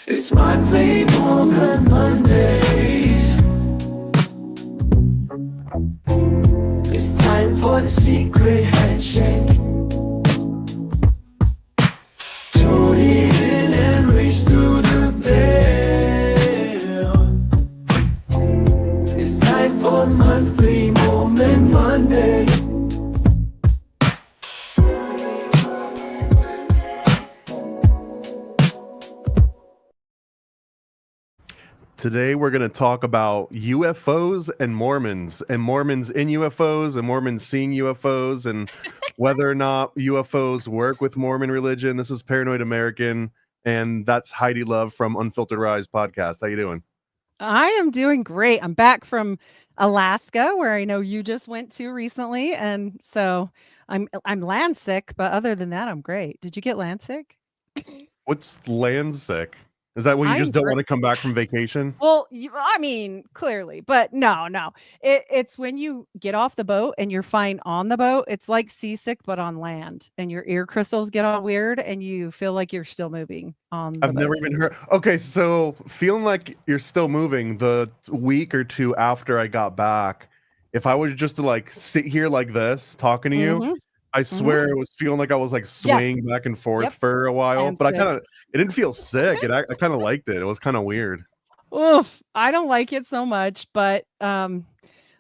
It's monthly Mormon Mondays. It's time for the secret handshake. Tune in and reach through the veil. It's time for monthly Mormon Monday. Today we're going to talk about UFOs and Mormons in UFOs and Mormons seeing UFOs and whether or not UFOs work with Mormon religion. This is Paranoid American, and that's Heidi Love from Unfiltered Rise podcast. How you doing? I am doing great. I'm back from Alaska, where I know you just went to recently, and so I'm land sick, but other than that, I'm great. Did you get land sick? What's land sick? Is that when you just I'm don't great. want to come back from vacation? Well, I mean, clearly, but no. It's when you get off the boat and you're fine on the boat. It's like seasick, but on land, and your ear crystals get all weird, and you feel like you're still moving on the I've never boat. even heard. Okay, so feeling like you're still moving the week or two after I got back, if I was just to like sit here like this talking to you, Mhm. I Mhm. swear it was feeling like I was like Yes. swaying back and forth Yep. for a while, Land but sick. it didn't feel sick. I kind of liked it. It was kind of weird. Oof, I don't like it so much, but, I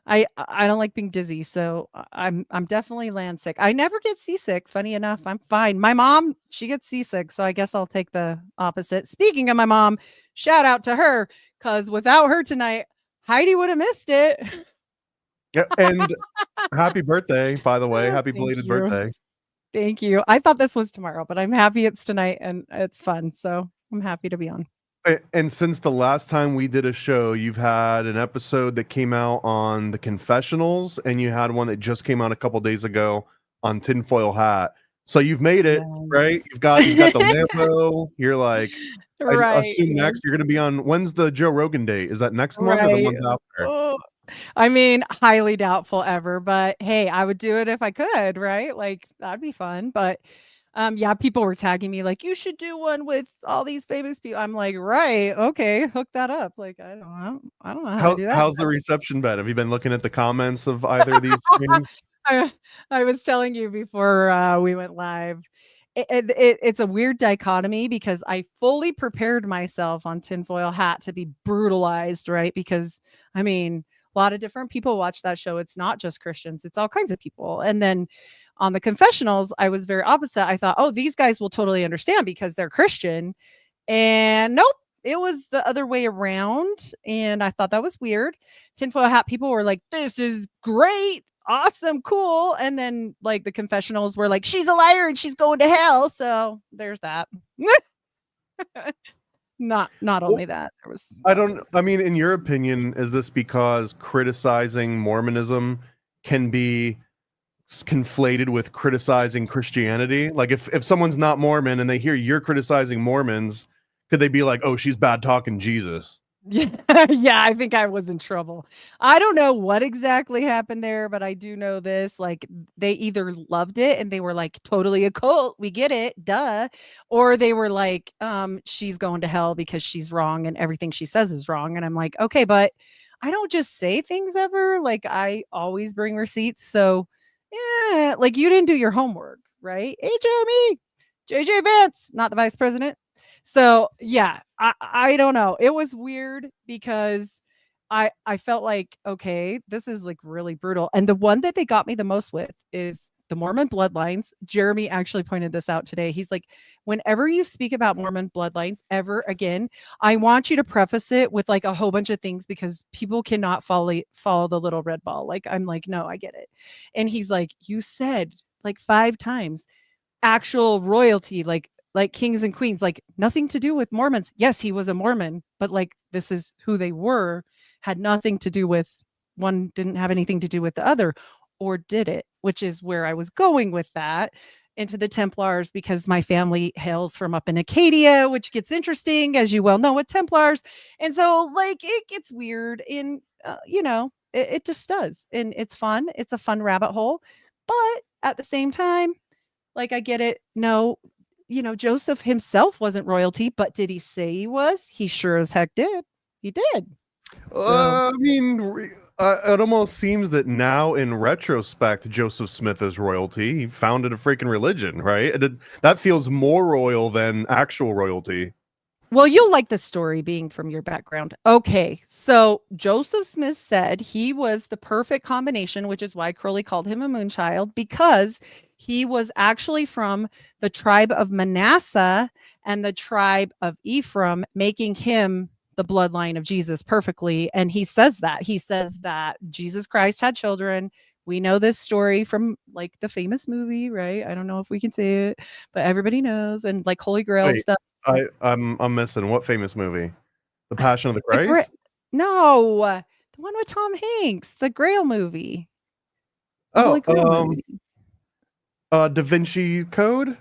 don't like being dizzy, so I'm definitely land sick. I never get seasick, funny enough, I'm fine. My mom, she gets seasick, so I guess I'll take the opposite. Speaking of my mom, shout out to her, because without her tonight, Heidi would have missed it. Yeah, and happy birthday, by the way. Happy Thank belated you. birthday. Thank you. I thought this was tomorrow, but I'm happy it's tonight and it's fun, so I'm happy to be on. And since the last time we did a show, you've had an episode that came out on the confessionals, and you had one that just came out a couple days ago on tinfoil hat. So you've made it, right? Yes. You've got the Lambo. You're like, I Right, assume yeah. next you're going to be on. When's the Joe Rogan date? Is that next month or the Right. month after? Oh, I mean, highly doubtful ever, but hey, I would do it if I could, right? Like that'd be fun. But yeah, people were tagging me like you should do one with all these famous people. I'm like, right, okay, hook that up. Like I don't know how to do that. How's the reception been? Have you been looking at the comments of either of these things? I, I was telling you before we went live. It's a weird dichotomy because I fully prepared myself on tinfoil hat to be brutalized, right? Because I mean, a lot of different people watch that show. It's not just Christians, it's all kinds of people. And then on the confessionals, I was very opposite. I thought, oh, these guys will totally understand because they're Christian. And nope, it was the other way around. And I thought that was weird. Tinfoil hat people were like, this is great, awesome, cool. And then like the confessionals were like, she's a liar and she's going to hell. So there's that. Not Well, only that, there was I lots of don't. I mean, in your opinion, is this because criticizing Mormonism can be conflated with criticizing Christianity? Like, if someone's not Mormon and they hear you're criticizing Mormons, could they be like, "Oh, she's bad talking Jesus"? yeah, yeah, I think I was in trouble. I don't know what exactly happened there, but I do know this, like, they either loved it and they were like, "Totally a cult, we get it, duh," or they were like, "She's going to hell because she's wrong and everything she says is wrong," and I'm like, "Okay, but I don't just say things ever, like, I always bring receipts, so, yeah, like, you didn't do your homework, right? Hey, Jeremy, JJ Vance, not the vice president." So, yeah, I don't know. It was weird because I felt like, okay, this is like really brutal. And the one that they got me the most with is the Mormon bloodlines. Jeremy actually pointed this out today. He's like, whenever you speak about Mormon bloodlines ever again, I want you to preface it with like a whole bunch of things because people cannot follow the little red ball. Like I'm like, no, I get it. And he's like, you said like 5 times actual royalty, like kings and queens, like nothing to do with Mormons. Yes, he was a Mormon, but like this is who they were, had nothing to do with one, didn't have anything to do with the other, or did it? Which is where I was going with that into the Templars because my family hails from up in Acadia, which gets interesting, as you well know, with Templars. And so, like, it gets weird, and it just does. And it's fun. It's a fun rabbit hole. But at the same time, like, I get it. No, Joseph himself wasn't royalty, but did he say he was? He sure as heck did. He did. So I mean, it almost seems that now, in retrospect, Joseph Smith is royalty. He founded a freaking religion, right? That feels more royal than actual royalty. well, you'll like the story being from your background. Okay, so Joseph Smith said he was the perfect combination, which is why Crowley called him a moonchild, because he was actually from the tribe of Manasseh and the tribe of Ephraim, making him the bloodline of Jesus perfectly. And he says that Jesus Christ had children. We know this story from like the famous movie, right? I don't know if we can say it, but everybody knows, and like Holy Grail Wait, stuff. I'm missing what famous movie? The Passion of the The Gra Christ? No, the one with Tom Hanks, the Grail movie, the Holy Oh, Grail movie. Da Vinci Code?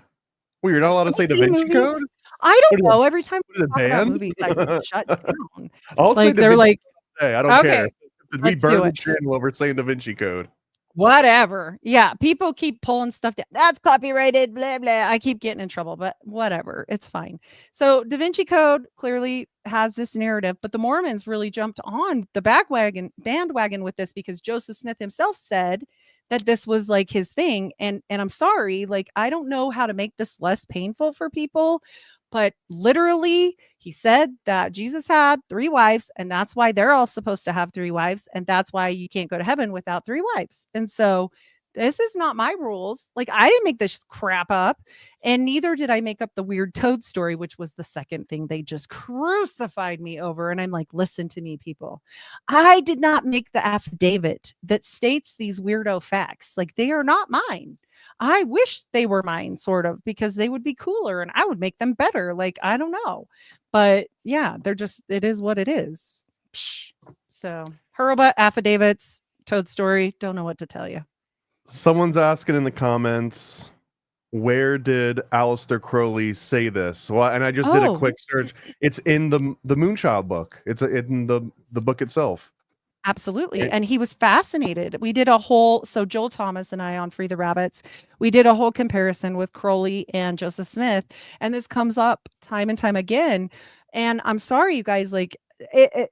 Well, you're not allowed to Have you say Da seen Vinci movies? Code? I What don't is it? know, every time What is we it, talk about banned? movies, I get shut down. I'll say Like, Da they're Vinci like, Code today. I don't care. "Okay, Did we let's do burn the it." channel over saying Da Vinci Code? Whatever. Yeah, people keep pulling stuff down. That's copyrighted, blah blah. I keep getting in trouble, but whatever. It's fine. So Da Vinci Code clearly has this narrative, but the Mormons really jumped on the bandwagon with this because Joseph Smith himself said that this was like his thing. And I'm sorry, like I don't know how to make this less painful for people, but literally he said that Jesus had 3 wives, and that's why they're all supposed to have 3 wives, and that's why you can't go to heaven without 3 wives. And so this is not my rules. Like I didn't make this crap up, and neither did I make up the weird toad story, which was the second thing they just crucified me over. And I'm like, listen to me, people. I did not make the affidavit that states these weirdo facts. Like they are not mine. I wish they were mine, sort of, because they would be cooler and I would make them better. Like, I don't know. But yeah, it is what it is. Psh. So, Hurlbut affidavits, Toad Story, don't know what to tell you. Someone's asking in the comments, where did Aleister Crowley say this? Well, and I just did a Oh, quick search. It's in the Moonchild book. It's in the book itself. absolutely. It- And he was fascinated. We did so Joel Thomas and I on Free the Rabbits, we did a whole comparison with Crowley and Joseph Smith. And this comes up time and time again. And I'm sorry, you guys, like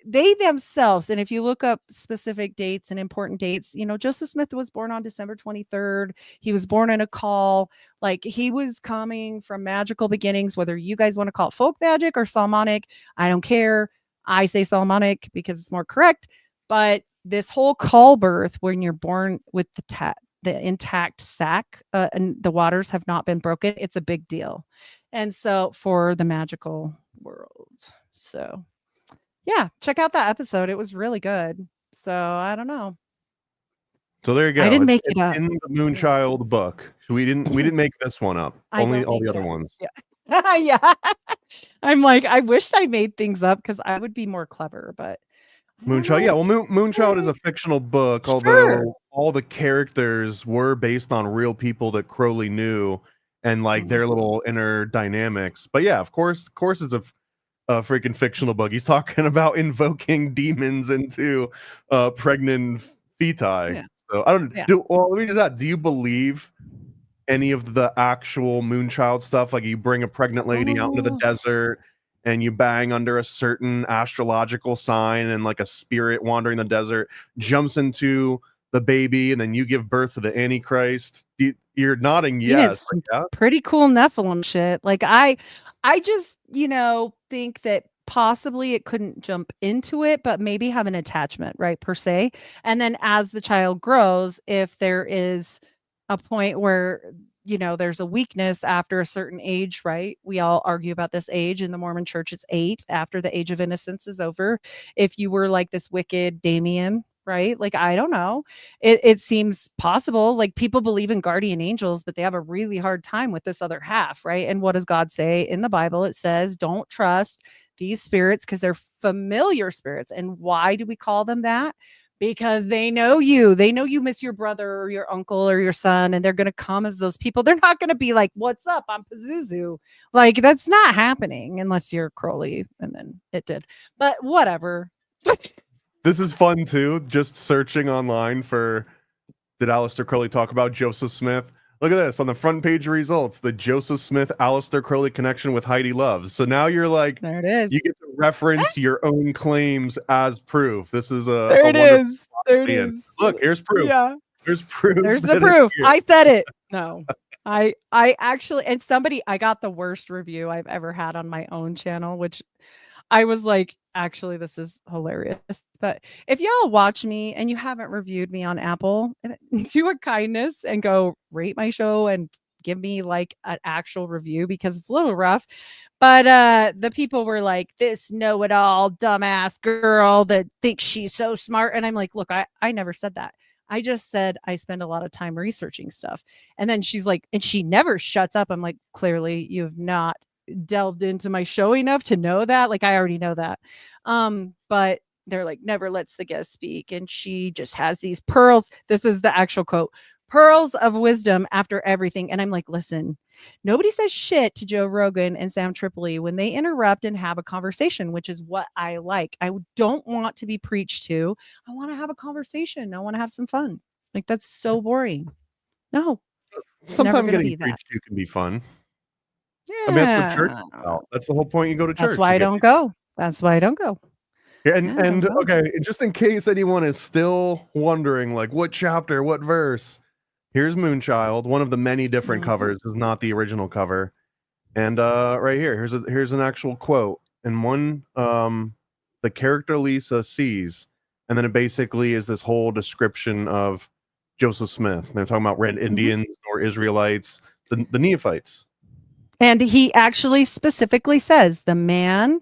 they themselves, and if you look up specific dates and important dates, Joseph Smith was born on December 23rd. He was born in a call. Like he was coming from magical beginnings, whether you guys want to call it folk magic or Solomonic. I don't care. I say Solomonic because it's more correct. But this whole call birth, when you're born with the intact sac and the waters have not been broken, it's a big deal. And so for the magical world. So yeah, check out that episode. It was really good. So I don't know. So there you I go. didn't It's, make it it's up. in the Moonchild book. So we didn't make this one up. I Only don't all make the it other up. ones. Yeah. Yeah. I'm like, I wish I made things up because I would be more clever, but I don't Moonchild, yeah. know. Well, Moonchild is a fictional book, Sure. although all the characters were based on real people that Crowley knew and like their little inner dynamics. But yeah, of course, it's a freaking fictional book. He's talking about invoking demons into pregnant feti. Yeah. So I don't Yeah. do. Well, let me just ask: do you believe any of the actual Moonchild stuff? Like you bring a pregnant lady out into the Oh, desert and you bang under a certain astrological sign, and like a spirit wandering the desert jumps into the baby, and then you give birth to the Antichrist. You're nodding yes. it's Like, yeah. pretty cool Nephilim shit. Like I just, think that possibly it couldn't jump into it, but maybe have an attachment, right, per se. And then as the child grows, if there is a point where there's a weakness after a certain age, right? We all argue about this age. In the Mormon church, it's 8 after the age of innocence is over. If you were like this wicked Damien, right? Like, I don't know. It seems possible. Like people believe in guardian angels, but they have a really hard time with this other half, right? And what does God say in the Bible? It says, don't trust these spirits because they're familiar spirits. And why do we call them that? Because they know you. They know you miss your brother or your uncle or your son, and they're going to come as those people. They're not going to be like, "What's up? I'm Pazuzu." Like that's not happening unless you're Crowley, and then it did. But whatever. This is fun too. Just searching online for did Aleister Crowley talk about Joseph Smith? Look at this on the front page results: the Joseph Smith Aleister Crowley connection with Heidi Loves. So now you're like, There it is. you get to reference your own claims as proof. This is a There it wonderful is. There it thing. And is. look, here's proof. Yeah. There's proof. There's the that it's proof. here. I said it. No. I actually, and I got the worst review I've ever had on my own channel, which I was like, actually, this is hilarious. But if y'all watch me and you haven't reviewed me on Apple, do a kindness and go rate my show and give me like an actual review, because it's a little rough. But the people were like, this know-it-all dumbass girl that thinks she's so smart. And I'm like, look, I never said that. I just said I spend a lot of time researching stuff. And then she's like, and she never shuts up. I'm like, clearly you have not delved into my show enough to know that. Like, I already know that. But they're like, never lets the guest speak. And she just has these pearls. This is the actual quote: pearls of wisdom after everything. And I'm like, listen, nobody says shit to Joe Rogan and Sam Tripoli when they interrupt and have a conversation, which is what I like. I don't want to be preached to. I want to have a conversation. I want to have some fun. Like, that's so boring. No. Sometimes getting be that. preached to can be fun. Yeah. I mean, that's what church is about. That's the whole point. You go to church. That's why I don't go. That's why I don't go. Yeah, Yeah, I don't know. okay, just in case anyone is still wondering, like, what chapter, what verse, here's Moonchild. One of the many different Mhm. covers, is not the original cover. And right here, here's an actual quote. And one, the character Lisa sees, and then it basically is this whole description of Joseph Smith. And they're talking about red Indians or Israelites, the Neophytes. And he actually specifically says the man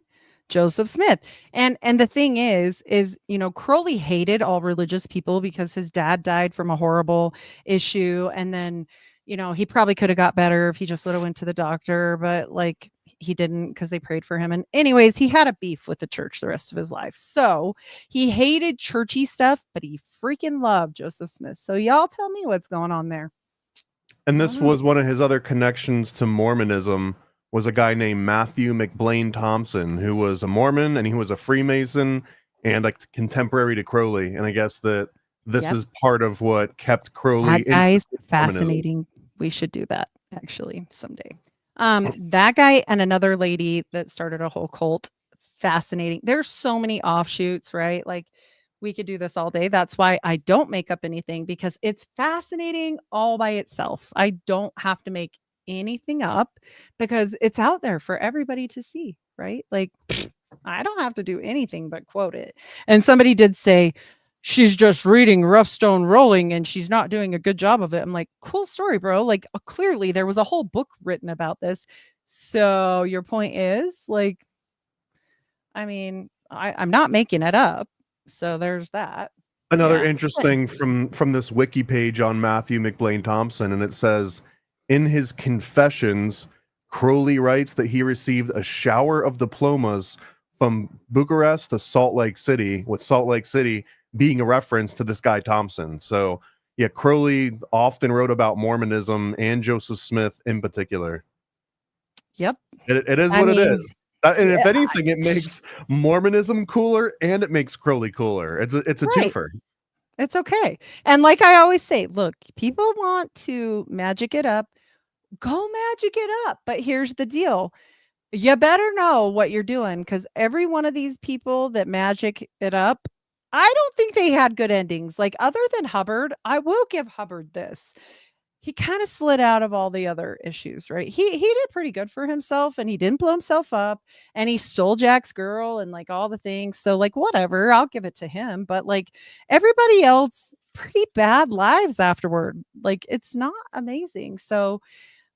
Joseph Smith. And the thing is, you know, Crowley hated all religious people because his dad died from a horrible issue. And then, you know, he probably could have got better if he just would have went to the doctor, but like he didn't, because they prayed for him. And anyways, he had a beef with the church the rest of his life. So he hated churchy stuff, but he freaking loved Joseph Smith. So y'all tell me what's going on there. And this was one of his other connections to Mormonism, was a guy named Matthew McBlain Thompson, who was a Mormon and he was a Freemason and like contemporary to Crowley. And I guess that this is part of what kept Crowley That guy's interested in Mormonism. fascinating. We should do that actually someday. That guy and another lady that started a whole cult. Fascinating. There's so many offshoots, right? Like, we could do this all day. That's why I don't make up anything, because it's fascinating all by itself. I don't have to make anything up because it's out there for everybody to see, right? Like, I don't have to do anything but quote it. And somebody did say, she's just reading Rough Stone Rolling and she's not doing a good job of it. I'm like, cool story, bro. Like, clearly there was a whole book written about this. So your point is, like, I mean, I'm not making it up. So there's that. Another Yeah. interesting from this wiki page on Matthew McBlain Thompson, and it says, in his confessions, Crowley writes that he received a shower of diplomas from Bucharest to Salt Lake City, with Salt Lake City being a reference to this guy Thompson. So yeah, Crowley often wrote about Mormonism and Joseph Smith in particular. Yep. It is what it is. And if anything, it makes Mormonism cooler and it makes Crowley cooler. It's a twofer. It's okay. And like I always say, look, people want to magic it up. Go magic it up. But here's the deal. You better know what you're doing, because every one of these people that magic it up, I don't think they had good endings. Like, other than Hubbard, I will give Hubbard this. He kind of slid out of all the other issues, right? He did pretty good for himself, and he didn't blow himself up, and he stole Jack's girl and like all the things. So like, whatever, I'll give it to him. But like, everybody else, pretty bad lives afterward. Like, it's not amazing. So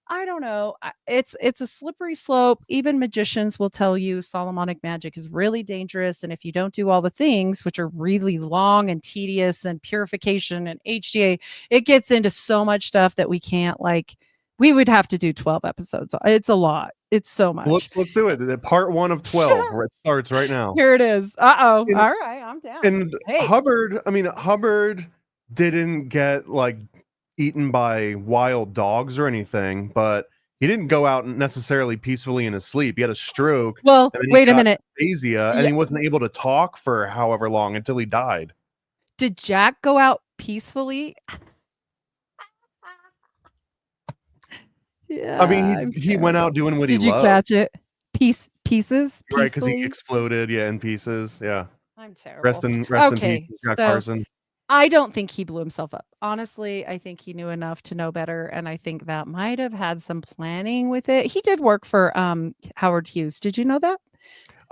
I don't know. It's a slippery slope. Even magicians will tell you Solomonic magic is really dangerous. And if you don't do all the things, which are really long and tedious, and purification and HDA, it gets into so much stuff that we can't, like, we would have to do 12 episodes. It's a lot. It's so much. Let's do it. Part 1 of 12, where it starts right now. Here it is. All right, I'm down. And Hubbard didn't get like eaten by wild dogs or anything, but he didn't go out necessarily peacefully in his sleep. He had a stroke. Well, wait a minute. Aphasia, and he wasn't able to talk for however long until he died. Did Jack go out peacefully? Yeah, I mean, I'm he went out terrible. doing what he Did you loved, catch it? Pieces, right? Because he peacefully. exploded, yeah, in pieces. Yeah. I'm terrible. Rest in peace, Okay, Jack so Carson. I don't think he blew himself up. Honestly, I think he knew enough to know better, and I think that might have had some planning with it. He did work for Howard Hughes. Did you know that?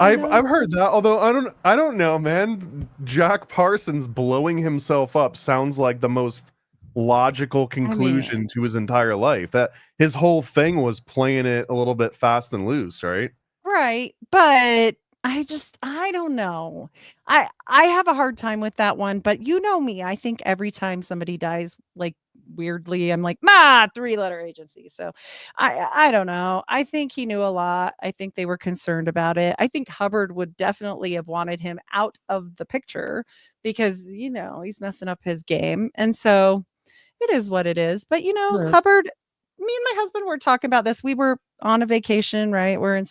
Do you know that? I've heard that, although I don't know, man. Jack Parsons blowing himself up sounds like the most logical I conclusion mean, to his entire life. That his whole thing was playing it a little bit fast and loose, right? right, but I don't know. I have a hard time with that one, but you know me, I think every time somebody dies, like, weirdly, I'm like, "Ma, three-letter agency." So, I don't know. I think he knew a lot. I think they were concerned about it. I think Hubbard would definitely have wanted him out of the picture because, he's messing up his game, and so it is what it is. But, Right. Hubbard, me and my husband were talking about this. We were on a vacation, right? We're in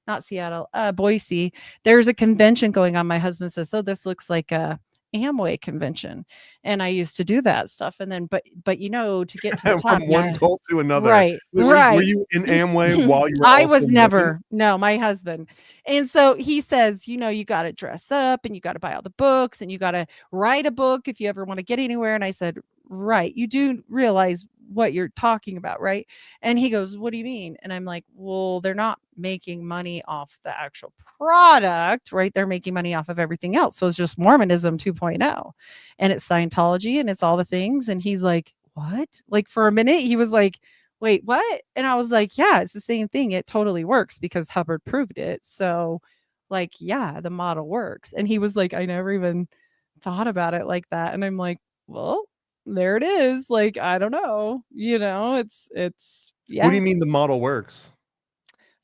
not Seattle, Boise. There's a convention going on. My husband says, "So this looks like a Amway convention." And I used to do that stuff. And then, but to get to the top, From one yeah. cult to another. Right, Were right. you in Amway while you were I also was Mormon? never. No, my husband. And so he says, you got to dress up and you got to buy all the books and you got to write a book if you ever want to get anywhere. And I said, right. You do realize what you're talking about, right? And he goes, what do you mean? And I'm like, well, they're not making money off the actual product, right? They're making money off of everything else. So it's just Mormonism 2.0 and it's Scientology and it's all the things. And he's like, what? Like for a minute, he was like, wait, what? And I was like, yeah, it's the same thing. It totally works because Hubbard proved it. So, like, yeah, the model works. And he was like, I never even thought about it like that. And I'm like, well, there it is. Like, I don't know. What do Yeah. you mean the model works?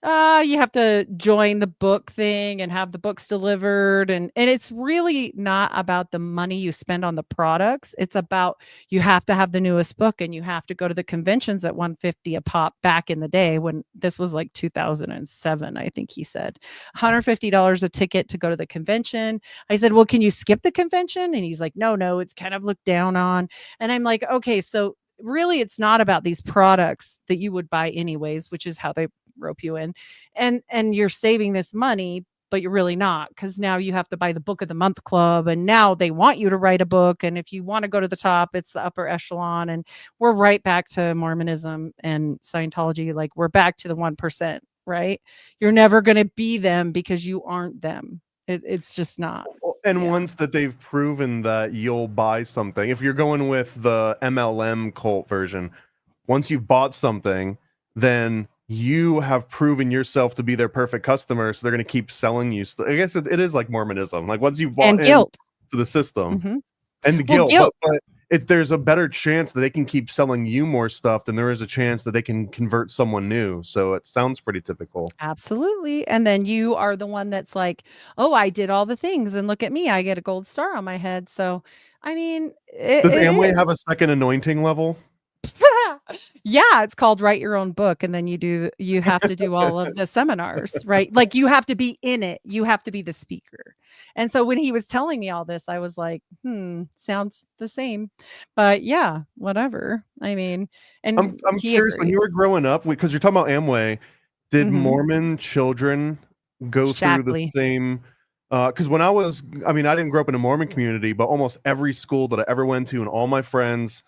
You have to join the book thing and have the books delivered and it's really not about the money you spend on the products. It's about you have to have the newest book and you have to go to the conventions at 150 a pop back in the day when this was like 2007, I think he said. $150 a ticket to go to the convention. I said, "Well, can you skip the convention?" And he's like, "No, it's kind of looked down on." And I'm like, "Okay, so really it's not about these products that you would buy anyways, which is how they rope you in and you're saving this money but you're really not because now you have to buy the book of the month club and now they want you to write a book and if you want to go to the top it's the upper echelon and we're right back to Mormonism and Scientology, like we're back to the 1%, right? You're never going to be them because you aren't them. It's just not. And Yeah. once that they've proven that you'll buy something, if you're going with the MLM cult version, once you've bought something, then you have proven yourself to be their perfect customer, so they're going to keep selling you. I guess it is like Mormonism. Like once you've bought And into guilt. the system Hmm. and the Well, guilt, guilt. but there's a better chance that they can keep selling you more stuff than there is a chance that they can convert someone new. So it sounds pretty typical. Absolutely. And then you are the one that's like, "Oh, I did all the things and look at me. I get a gold star on my head." So, I mean, Does it Amway is. have a second anointing level? Yeah, it's called Write Your Own Book, and then you have to do all of the seminars, right? Like, you have to be in it. You have to be the speaker. And so when he was telling me all this, I was like, sounds the same." But yeah, whatever. I mean, and I'm he curious, when agreed. you were growing up, because you're talking about Amway, did Mhm. Mormon children go through the Shackley. same? Because when I mean, I didn't grow up in a Mormon community, but almost every school that I ever went to and all my friends,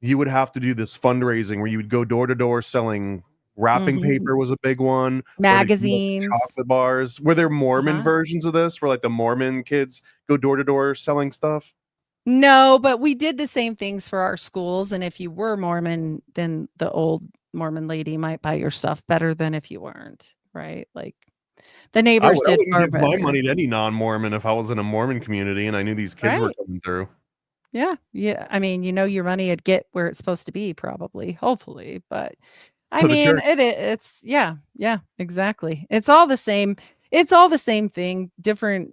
you would have to do this fundraising where you would go door to door selling wrapping Mhm. paper was a big one, or they do like Magazines. chocolate bars. Were there Mormon Uh-huh. versions of this where like the Mormon kids go door to door selling stuff? No, but we did the same things for our schools, and if you were Mormon, then the old Mormon lady might buy your stuff better than if you weren't, right? Like, the neighbors I did wouldn't far give my better. money to any non-Mormon if I was in a Mormon community and I knew these kids were Right. coming through. Yeah, yeah, I mean, your money would get where it's supposed to be probably, hopefully, but, I To the mean, church. it's yeah, exactly. It's all the same thing, different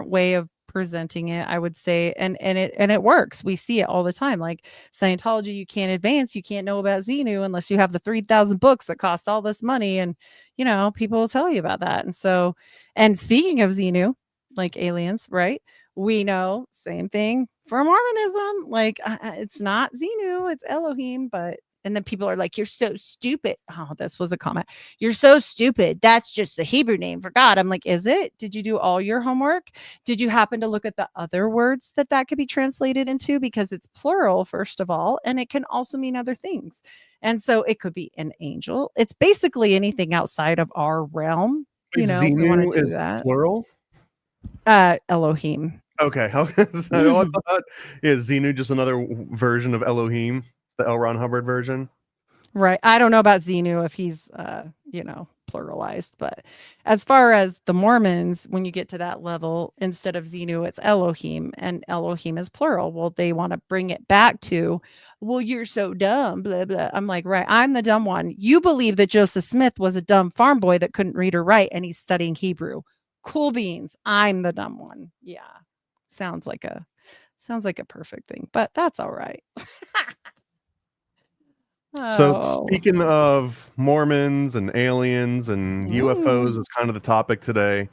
way of presenting it, I would say, and it works. We see it all the time. Like Scientology, you can't advance, you can't know about Xenu unless you have the 3,000 books that cost all this money, and people will tell you about that. And so, and speaking of Xenu, like aliens, right? We know same thing for Mormonism. Like it's not Xenu, it's Elohim, but And then people are like, you're so stupid. Oh, this was a comment. You're so stupid. That's just the Hebrew name for God. I'm like, is it? Did you do all your homework? Did you happen to look at the other words that could be translated into? Because it's plural, first of all, and it can also mean other things. And so it could be an angel. It's basically anything outside of our realm, Wait, if we want to Xenu do is that. plural? Elohim. Okay. I thought, Xenu just another version of Elohim, the L. Ron Hubbard version. Right. I don't know about Xenu if he's, pluralized, but as far as the Mormons, when you get to that level, instead of Xenu, it's Elohim, and Elohim is plural. Well, they want to bring it back to, well, you're so dumb, blah, blah. I'm like, right, I'm the dumb one. You believe that Joseph Smith was a dumb farm boy that couldn't read or write, and he's studying Hebrew. Cool beans. I'm the dumb one. Yeah. Sounds like a perfect thing, but that's all right. So Oh. speaking of Mormons and aliens and UFOs is kind of the topic today.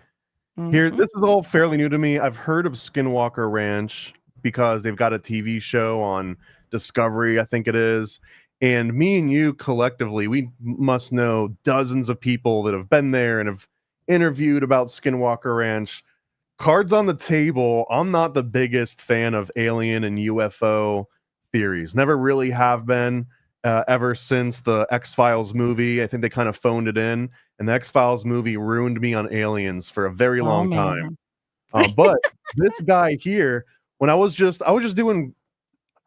Here, Mhm. this is all fairly new to me. I've heard of Skinwalker Ranch because they've got a TV show on Discovery, I think it is. And me and you collectively, we must know dozens of people that have been there and have interviewed about Skinwalker Ranch. Cards on the table, I'm not the biggest fan of alien and UFO theories. Never really have been. Ever since the X-Files movie. I think they kind of phoned it in, and the X-Files movie ruined me on aliens for a very Oh, long time. man. But this guy here, when I was just doing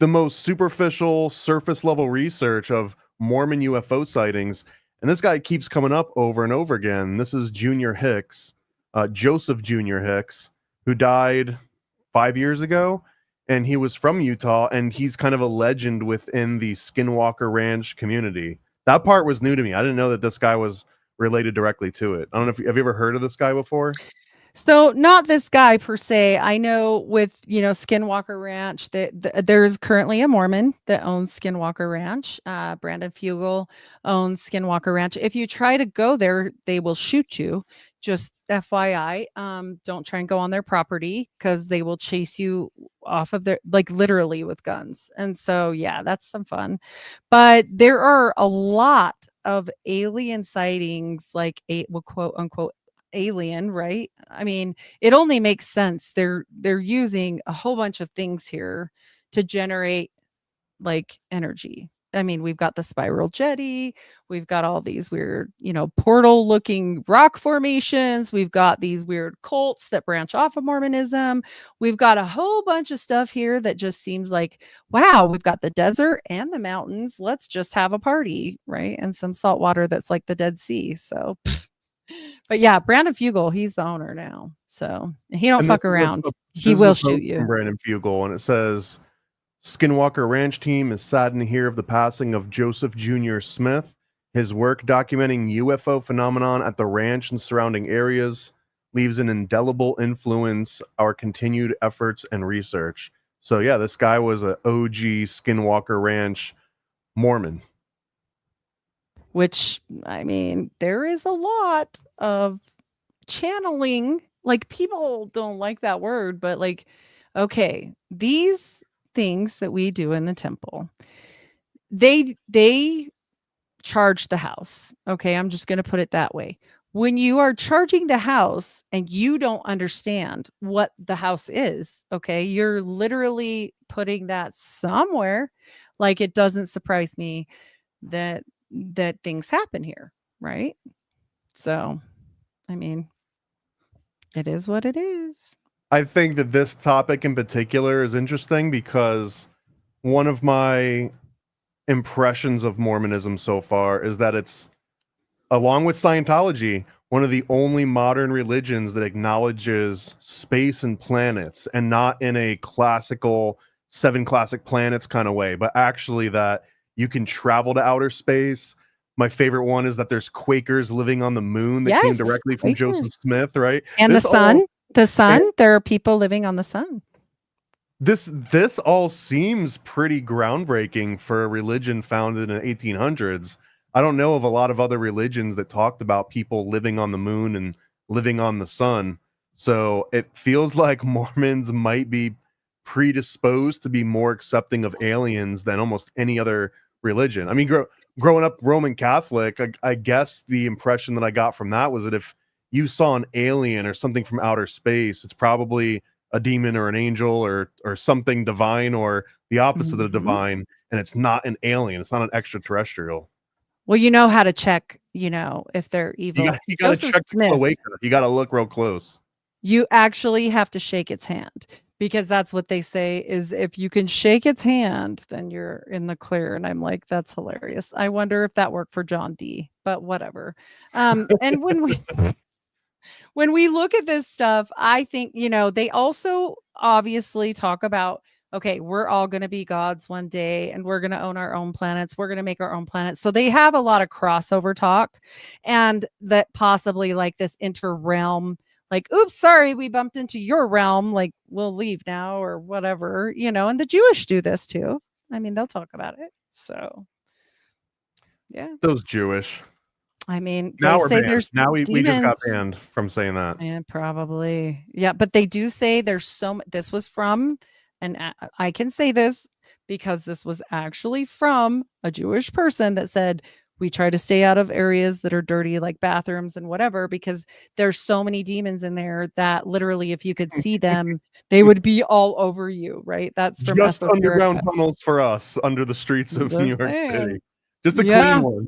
the most superficial, surface level research of Mormon UFO sightings, and this guy keeps coming up over and over again. This is Junior Hicks, Joseph Junior Hicks, who died 5 years ago. And he was from Utah, and he's kind of a legend within the Skinwalker Ranch community. That part was new to me. I didn't know that this guy was related directly to it. I don't know if have you ever heard of this guy before? So not this guy per se. I know with, Skinwalker Ranch that there's currently a Mormon that owns Skinwalker Ranch. Brandon Fugel owns Skinwalker Ranch. If you try to go there, they will shoot you. Just FYI, don't try and go on their property because they will chase you off of their, like, literally with guns. And so, yeah, that's some fun. But there are a lot of alien sightings, like quote unquote alien, right? I mean, it only makes sense. They're using a whole bunch of things here to generate like energy. I mean, we've got the spiral jetty, we've got all these weird, portal looking rock formations, we've got these weird cults that branch off of Mormonism. We've got a whole bunch of stuff here that just seems like, wow, we've got the desert and the mountains. Let's just have a party, right? And some salt water that's like the Dead Sea. So but yeah, Brandon Fugel, he's the owner now. So he don't And this fuck is around. He this is will a shoot post from you. Brandon Fugel, and it says Skinwalker Ranch team is saddened to hear of the passing of Joseph Jr. Smith. His work documenting UFO phenomenon at the ranch and surrounding areas leaves an indelible influence our continued efforts and research. So yeah, this guy was an OG Skinwalker Ranch Mormon. Which, I mean, there is a lot of channeling. Like, people don't like that word, but like, okay, these things that we do in the temple, they charge the house. Okay, I'm just going to put it that way. When you are charging the house and you don't understand what the house is, okay, you're literally putting that somewhere. Like, it doesn't surprise me that things happen here, right? So, I mean, it is what it is. I think that this topic in particular is interesting because one of my impressions of Mormonism so far is that it's, along with Scientology, one of the only modern religions that acknowledges space and planets, and not in a classical seven classic planets kind of way, but actually that you can travel to outer space. My favorite one is that there's Quakers living on the moon that came Yes, directly from Quakers. Joseph Smith, right? And This all the sun, there are people living on the sun. this all seems pretty groundbreaking for a religion founded in the 1800s. I don't know of a lot of other religions that talked about people living on the moon and living on the sun. So it feels like Mormons might be predisposed to be more accepting of aliens than almost any other religion. I mean, growing up Roman Catholic, I guess the impression that I got from that was that if you saw an alien or something from outer space, it's probably a demon or an angel or something divine or the opposite of the divine, and it's not an alien. It's not an extraterrestrial. Well, you know how to check, if they're evil. You got to check the cloaca. You got to look real close. You actually have to shake its hand, because that's what they say is if you can shake its hand, then you're in the clear. And I'm like, that's hilarious. I wonder if that worked for John D, but whatever. And when we look at this stuff, I think, they also obviously talk about, okay, we're all going to be gods one day and we're going to own our own planets. We're going to make our own planets. So they have a lot of crossover talk, and that possibly like this inter-realm, like, oops, sorry, we bumped into your realm. Like, we'll leave now or whatever, and the Jewish do this too. I mean, they'll talk about it. So, yeah. Those Jewish. I mean, now they say there's we just got banned from saying that. Yeah, probably. Yeah, but they do say there's this was from, and I can say this because this was actually from a Jewish person that said, we try to stay out of areas that are dirty, like bathrooms and whatever, because there's so many demons in there that literally, if you could see them, they would be all over you, right? That's from just underground tunnels for us under the streets of New York City. Just a clean one.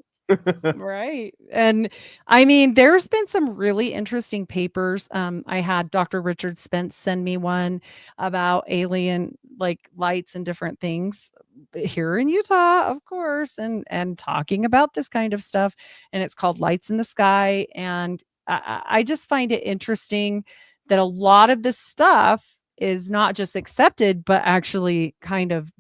Right. And I mean, there's been some really interesting papers. I had Dr. Richard Spence send me one about alien like lights and different things here in Utah, of course, and talking about this kind of stuff. And it's called Lights in the Sky. And I just find it interesting that a lot of this stuff is not just accepted, but actually kind of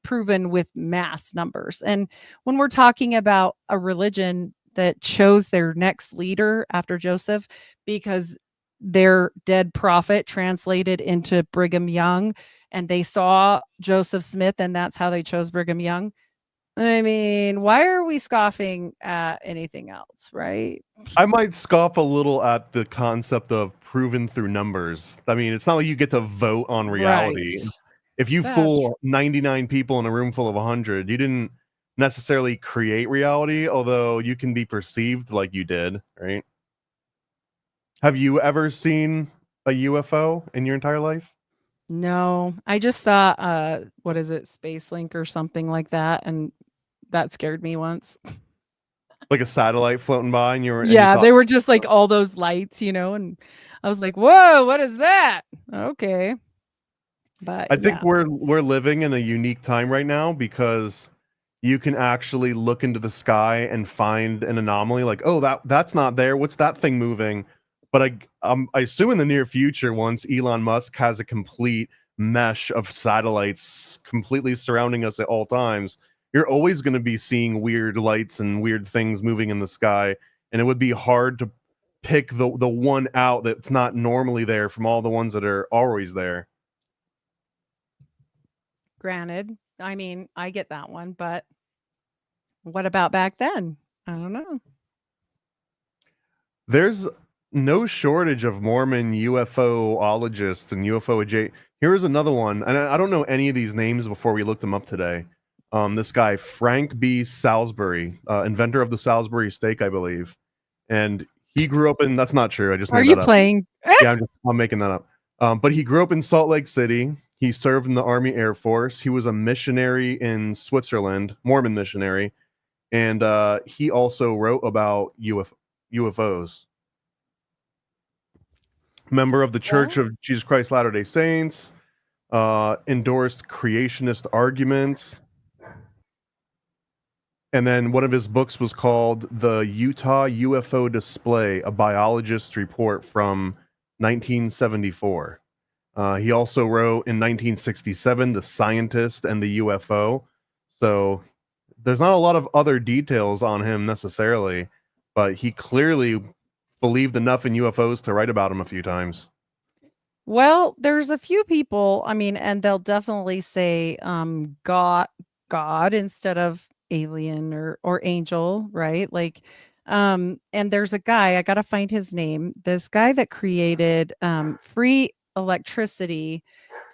proven with mass numbers. And when we're talking about a religion that chose their next leader after Joseph because their dead prophet translated into Brigham Young, and they saw Joseph Smith and that's how they chose Brigham Young. I mean, why are we scoffing at anything else, right? I might scoff a little at the concept of proven through numbers. I mean, it's not like you get to vote on reality. Right. If you fool 99 people in a room full of 100, you didn't necessarily create reality, although you can be perceived like you did, right? Have you ever seen a UFO in your entire life? No, I just saw, what is it, Space Link or something like that, and that scared me once. Like a satellite floating by, and you were... Yeah, they were just like all those lights, and I was like, whoa, what is that? Okay. But I think we're living in a unique time right now because you can actually look into the sky and find an anomaly like, oh, that's not there. What's that thing moving? But I assume in the near future, once Elon Musk has a complete mesh of satellites completely surrounding us at all times, you're always going to be seeing weird lights and weird things moving in the sky. And it would be hard to pick the one out that's not normally there from all the ones that are always there. Granted, I mean, I get that one, but what about back then? I don't know. There's no shortage of Mormon UFOologists and UFO. Here's another one, and I don't know any of these names before we looked them up today. This guy, Frank B. Salisbury, inventor of the Salisbury steak, I believe. And he grew up in... That's not true. I just made that up. Are you playing? Yeah, I'm making that up. But he grew up in Salt Lake City. He served in the Army Air Force. He was a missionary in Switzerland, Mormon missionary. And he also wrote about UFOs. Member of the Church of Jesus Christ Latter-day Saints. Endorsed creationist arguments. And then one of his books was called The Utah UFO Display, a biologist's report from 1974. He also wrote in 1967, The Scientist and the UFO. So there's not a lot of other details on him necessarily, but he clearly believed enough in UFOs to write about them a few times. Well, there's a few people, I mean, and they'll definitely say God instead of alien or angel, right? Like, and there's a guy, I gotta find his name, this guy that created free electricity,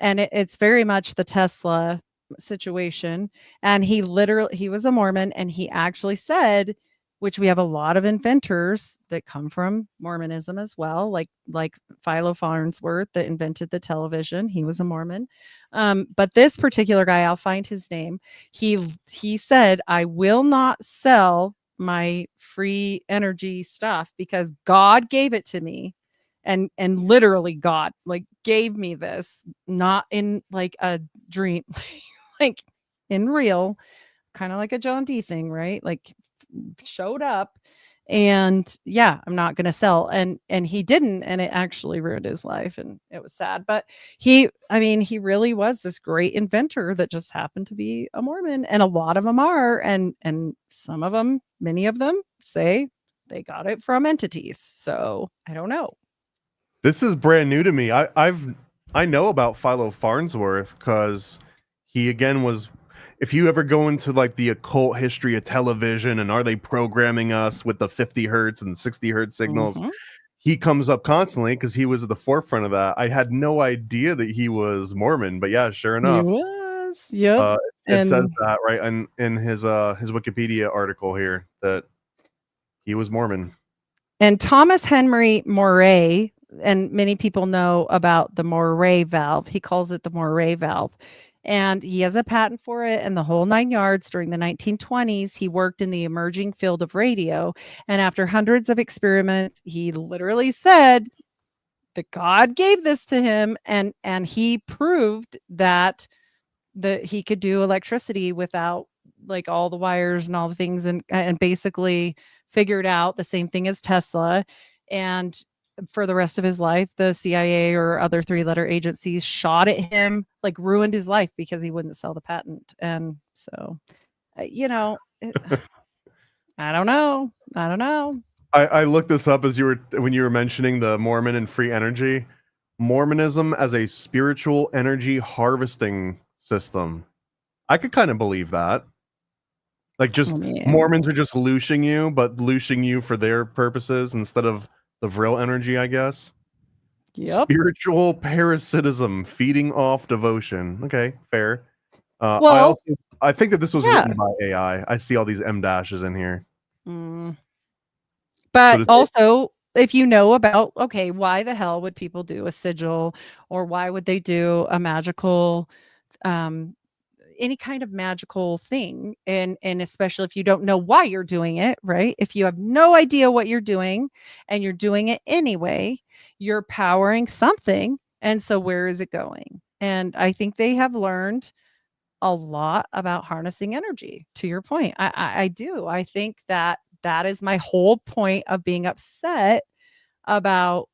and it's very much the Tesla situation, and he was a Mormon, and he actually said, which we have a lot of inventors that come from Mormonism as well, like Philo Farnsworth that invented the television. He was a Mormon. But this particular guy, I'll find his name. He said, "I will not sell my free energy stuff because God gave it to me." And literally God like gave me this, not in like a dream, like in real, kind of like a John D thing, right? Like showed up, and yeah, I'm not going to sell. And he didn't, and it actually ruined his life, and it was sad. But he really was this great inventor that just happened to be a Mormon, and a lot of them are, and some of them, many of them say they got it from entities. So I don't know. This is brand new to me. I know about Philo Farnsworth because he again was. If you ever go into like the occult history of television and are they programming us with the 50 hertz and 60 hertz signals, Mhm. he comes up constantly because he was at the forefront of that. I had no idea that he was Mormon, but yeah, sure He enough, was, yep. it says And that right in his Wikipedia article here that he was Mormon. Thomas Henry Moray, and many people know about the Moray valve. He calls it the Moray valve. And he has a patent for it and the whole 9 yards. During the 1920s, he worked in the emerging field of radio. And after hundreds of experiments, he literally said that God gave this to him, and he proved that he could do electricity without like all the wires and all the things, and basically figured out the same thing as Tesla. And for the rest of his life, the CIA or other three-letter agencies shot at him, like ruined his life because he wouldn't sell the patent. And so, I don't know. I don't know. I looked this up as when you were mentioning the Mormon and free energy. Mormonism as a spiritual energy harvesting system. I could kind of believe that. Like just I mean, Mormons are just looshing you, but looshing you for their purposes instead of the real energy, I guess. yep. Spiritual parasitism, feeding off devotion. Okay, fair. Well, I think that this was yeah. written by AI. I see all these M dashes in here. Mm. So But does it- also, if you know about, okay, why the hell would people do a sigil, or why would they do a magical, um, any kind of magical thing? And especially if you don't know why you're doing it, right? If you have no idea what you're doing and you're doing it anyway, you're powering something. And so where is it going? And I think they have learned a lot about harnessing energy. To your point, I do. I think that that is my whole point of being upset about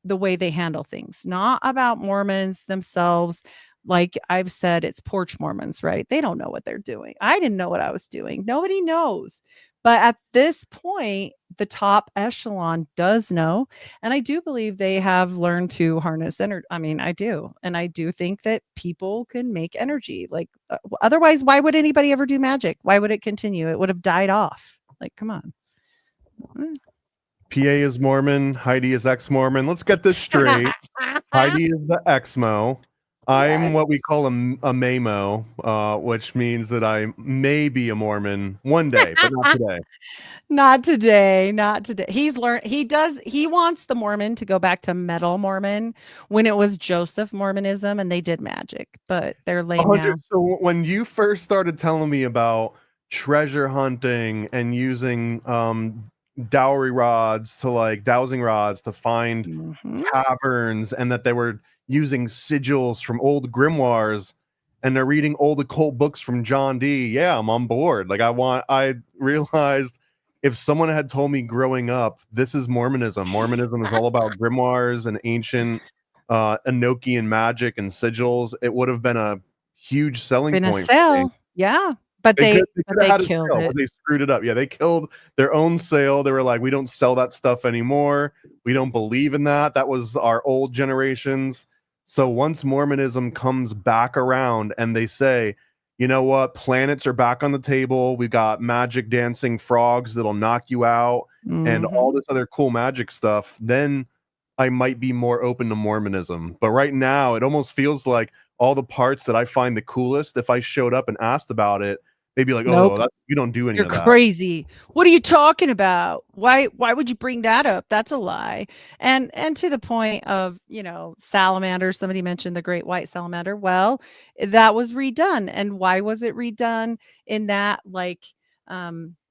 the way they handle things, not about Mormons themselves. Like I've said, it's porch Mormons, right? They don't know what they're doing. I didn't know what I was doing. Nobody knows. But at this point, the top echelon does know. And I do believe they have learned to harness energy. I mean, I do. And I do think that people can make energy. Like, otherwise, why would anybody ever do magic? Why would it continue? It would have died off. Like, come on. PA is Mormon, Heidi is ex-Mormon. Let's get this straight. Heidi is the Exmo. I'm what we call a Mamo, which means that I may be a Mormon one day, but not today. Not today. Not today. He's learned. He wants the Mormon to go back to Metal Mormon when it was Joseph Mormonism and they did magic, but they're lame now. So when you first started telling me about treasure hunting and using dowry rods to like dowsing rods to find Mhm. caverns, and that they were using sigils from old grimoires, and they're reading old occult books from John D. Yeah, I'm on board. Like I realized if someone had told me growing up, this is Mormonism. Mormonism is all about grimoires and ancient Enochian magic and sigils, it would have been a huge selling Been a point for me. sale. Yeah, but They could but have they had a killed sale, it. but they screwed it up. Yeah, they killed their own sale. They were like, we don't sell that stuff anymore. We don't believe in that. That was our old generations. So once Mormonism comes back around and they say, you know what, planets are back on the table. We've got magic dancing frogs that'll knock you out and all Mhm. this other cool magic stuff, then I might be more open to Mormonism. But right now, it almost feels like all the parts that I find the coolest, if I showed up and asked about it, they'd be like, Nope. "Oh, that you don't do any You're of that." crazy. What are you talking about? Why would you bring that up? That's a lie. And to the point of, salamanders, somebody mentioned the great white salamander. Well, that was redone. And why was it redone in that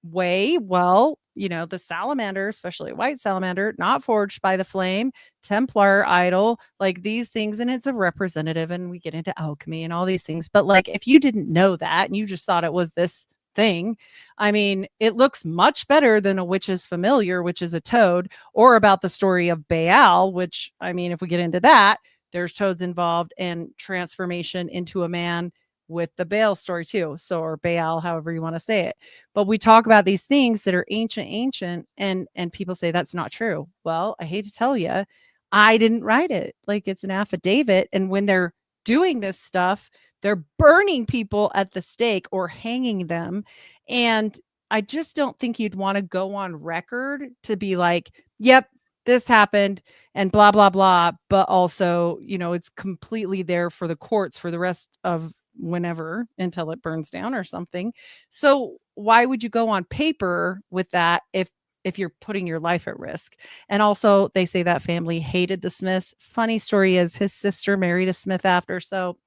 way? Well, the salamander, especially a white salamander, not forged by the flame, Templar idol, like these things, and it's a representative, and we get into alchemy and all these things. But like if you didn't know that and you just thought it was this thing, I mean, it looks much better than a witch's familiar, which is a toad, or about the story of Baal, which, I mean, if we get into that, there's toads involved and transformation into a man with the Baal story too. So, or Baal, however you want to say it. But we talk about these things that are ancient, and people say that's not true. Well, I hate to tell you, I didn't write it. Like it's an affidavit. And when they're doing this stuff, they're burning people at the stake or hanging them. And I just don't think you'd want to go on record to be like, yep, this happened and blah, blah, blah. But also, it's completely there for the courts for the rest of whenever until it burns down or something. So why would you go on paper with that if you're putting your life at risk? And also they say that family hated the Smiths. Funny story is his sister married a Smith after. So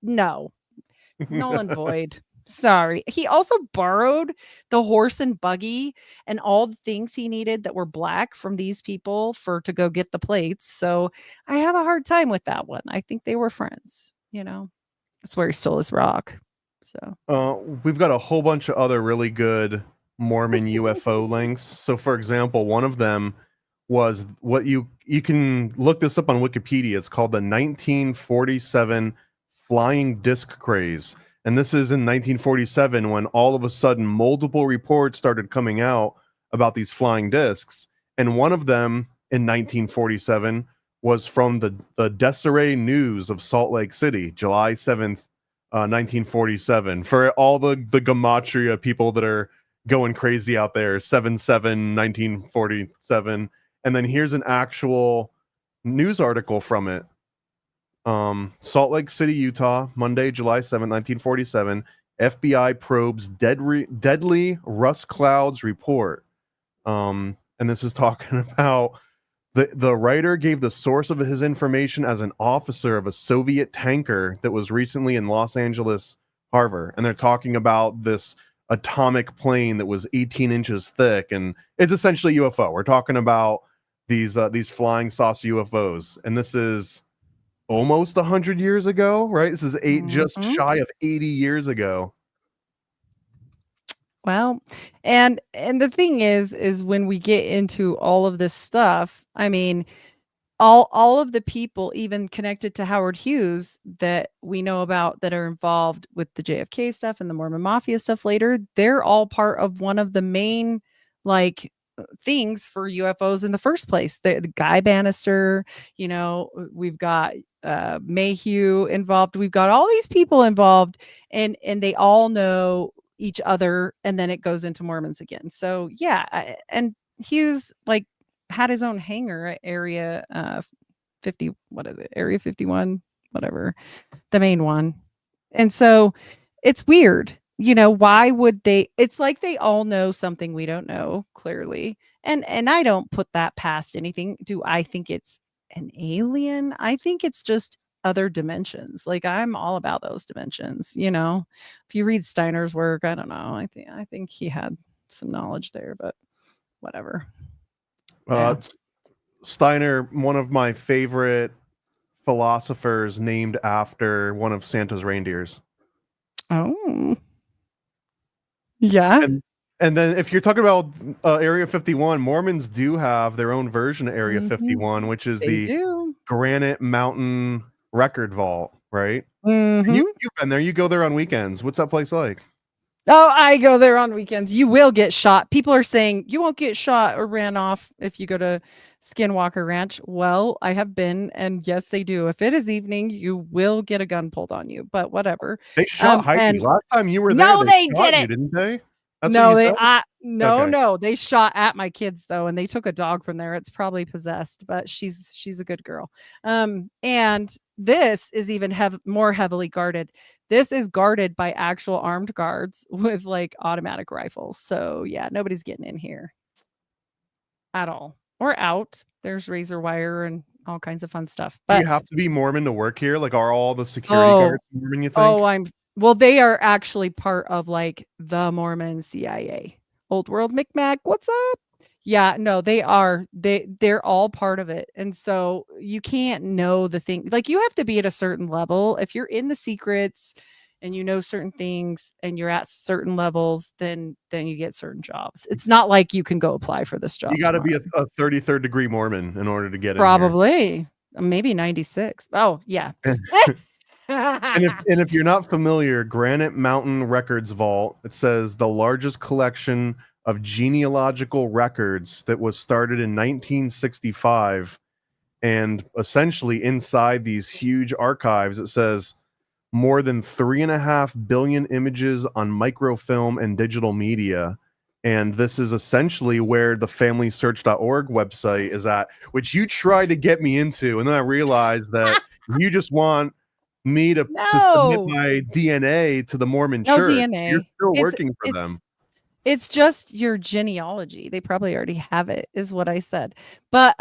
no, null and void. Sorry. He also borrowed the horse and buggy and all the things he needed that were black from these people to go get the plates. So I have a hard time with that one. I think they were friends, That's where he stole his rock. So We've got a whole bunch of other really good Mormon UFO links. So, for example, one of them was what you can look this up on Wikipedia. It's called the 1947 flying disc craze. And this is in 1947 when all of a sudden multiple reports started coming out about these flying discs. And one of them in 1947 was from the Deseret News of Salt Lake City, July 7th, 1947. For all the gematria people that are going crazy out there, 7/7, 1947. And then here's an actual news article from it. Salt Lake City, Utah, Monday, July 7th, 1947. FBI probes deadly rust clouds report. And this is talking about the writer gave the source of his information as an officer of a Soviet tanker that was recently in Los Angeles harbor. And they're talking about this atomic plane that was 18 inches thick. And it's essentially UFO. We're talking about these flying saucer UFOs. And this is almost 100 years ago, right? This is just shy of 80 years ago. Well, and the thing is when we get into all of this stuff, I mean, all of the people even connected to Howard Hughes that we know about that are involved with the JFK stuff and the Mormon Mafia stuff later, they're all part of one of the main things for UFOs in the first place. The Guy Bannister, we've got Mayhew involved. We've got all these people involved, and they all know each other, and then it goes into Mormons again. So yeah, and Hughes had his own hangar at area 50, what is it, area 51, whatever, the main one. And so it's weird, why would they? It's like they all know something we don't know, clearly. And I don't put that past anything. Do I think it's an alien? I think it's just other dimensions. Like I'm all about those dimensions, if you read Steiner's work, I don't know, I think he had some knowledge there, but whatever. Steiner, one of my favorite philosophers, named after one of Santa's reindeers. Oh yeah. And then if you're talking about Area 51, Mormons do have their own version of Area 51, which is Granite Mountain Record Vault, right? You've been there. You go there on weekends. What's that place like? Oh, I go there on weekends. You will get shot. People are saying you won't get shot or ran off if you go to Skinwalker Ranch. Well, I have been, and yes, they do. If it is evening, you will get a gun pulled on you, but whatever. They shot Heidi. Last time you were there, no, they shot didn't. you, didn't they? That's what No, you they said? no, Okay. no, they shot at my kids though, and they took a dog from there. It's probably possessed, but she's a good girl. And this is even more heavily guarded. This is guarded by actual armed guards with like automatic rifles. So yeah, nobody's getting in here at all or out. There's razor wire and all kinds of fun stuff. Do you But have to be Mormon to work here? Like, are all the security oh, guards Mormon, you oh, think? well, they are actually part of like the Mormon CIA. Old World Micmac, what's up? Yeah, no, they are. They're all part of it. And so you can't know the thing. Like you have to be at a certain level. If you're in the secrets and you know certain things and you're at certain levels, then you get certain jobs. It's not like you can go apply for this job You gotta be tomorrow. a 33rd degree Mormon in order to get in here. Probably. Maybe 96. Oh, yeah. And if you're not familiar, Granite Mountain Records Vault, it says the largest collection of genealogical records that was started in 1965. And essentially inside these huge archives, it says more than 3.5 billion images on microfilm and digital media. And this is essentially where the FamilySearch.org website is at, which you tried to get me into. And then I realized that you just want me to submit No. my DNA to the Mormon No church. You're DNA. still It's working for it's them. it's just your genealogy. They probably already have it, is what I said. But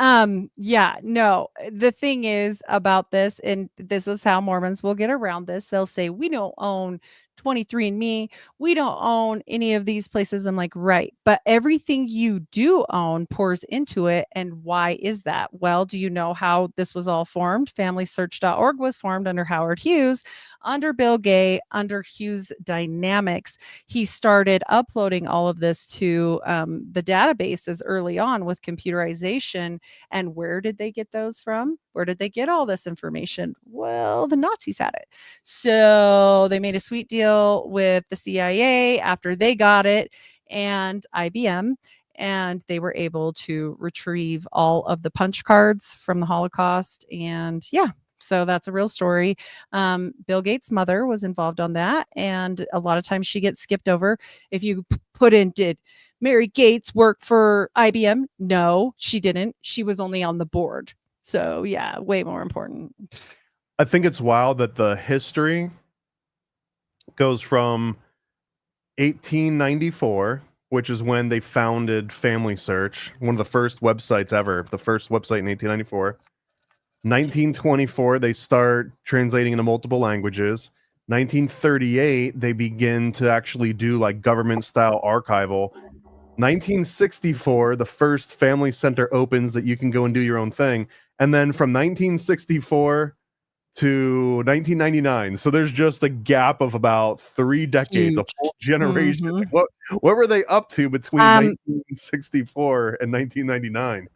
yeah, no. The thing is about this, and this is how Mormons will get around this. They'll say, we don't own 23andMe. We don't own any of these places. I'm like, right. But everything you do own pours into it. And why is that? Well, do you know how this was all formed? FamilySearch.org was formed under Howard Hughes, under Bill Gay, under Hughes Dynamics. He started uploading all of this to the databases early on with computerization. And where did they get those from? Where did they get all this information? Well, the Nazis had it. So they made a sweet deal with the CIA after they got it and IBM. And they were able to retrieve all of the punch cards from the Holocaust. And yeah, so that's a real story. Bill Gates' mother was involved on that. And a lot of times she gets skipped over. If you put in, did Mary Gates work for IBM? No, she didn't. She was only on the board. So yeah, way more important. I think it's wild that the history goes from 1894, which is when they founded Family Search, one of the first websites ever, the first website in 1894. 1924, they start translating into multiple languages. 1938, they begin to actually do like government style archival. 1964, the first family center opens that you can go and do your own thing. And then from 1964 to 1999. So there's just a gap of about 3 decades, a Huge. full generation. Mhm. Like what were they up to between Um, 1964 and 1999?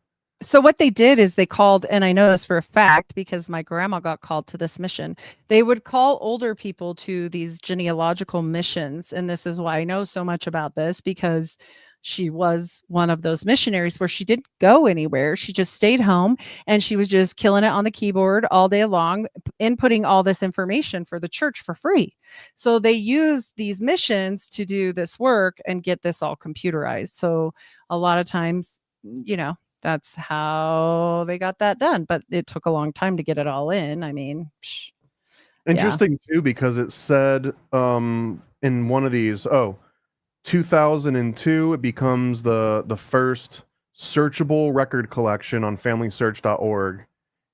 So what they did is they called, and I know this for a fact because my grandma got called to this mission. They would call older people to these genealogical missions. And this is why I know so much about this, because she was one of those missionaries where she didn't go anywhere. She just stayed home and she was just killing it on the keyboard all day long, inputting all this information for the church for free. So they used these missions to do this work and get this all computerized. So a lot of times, that's how they got that done, but it took a long time to get it all in. I mean, yeah. Interesting too, because it said in one of these, 2002, it becomes the first searchable record collection on FamilySearch.org.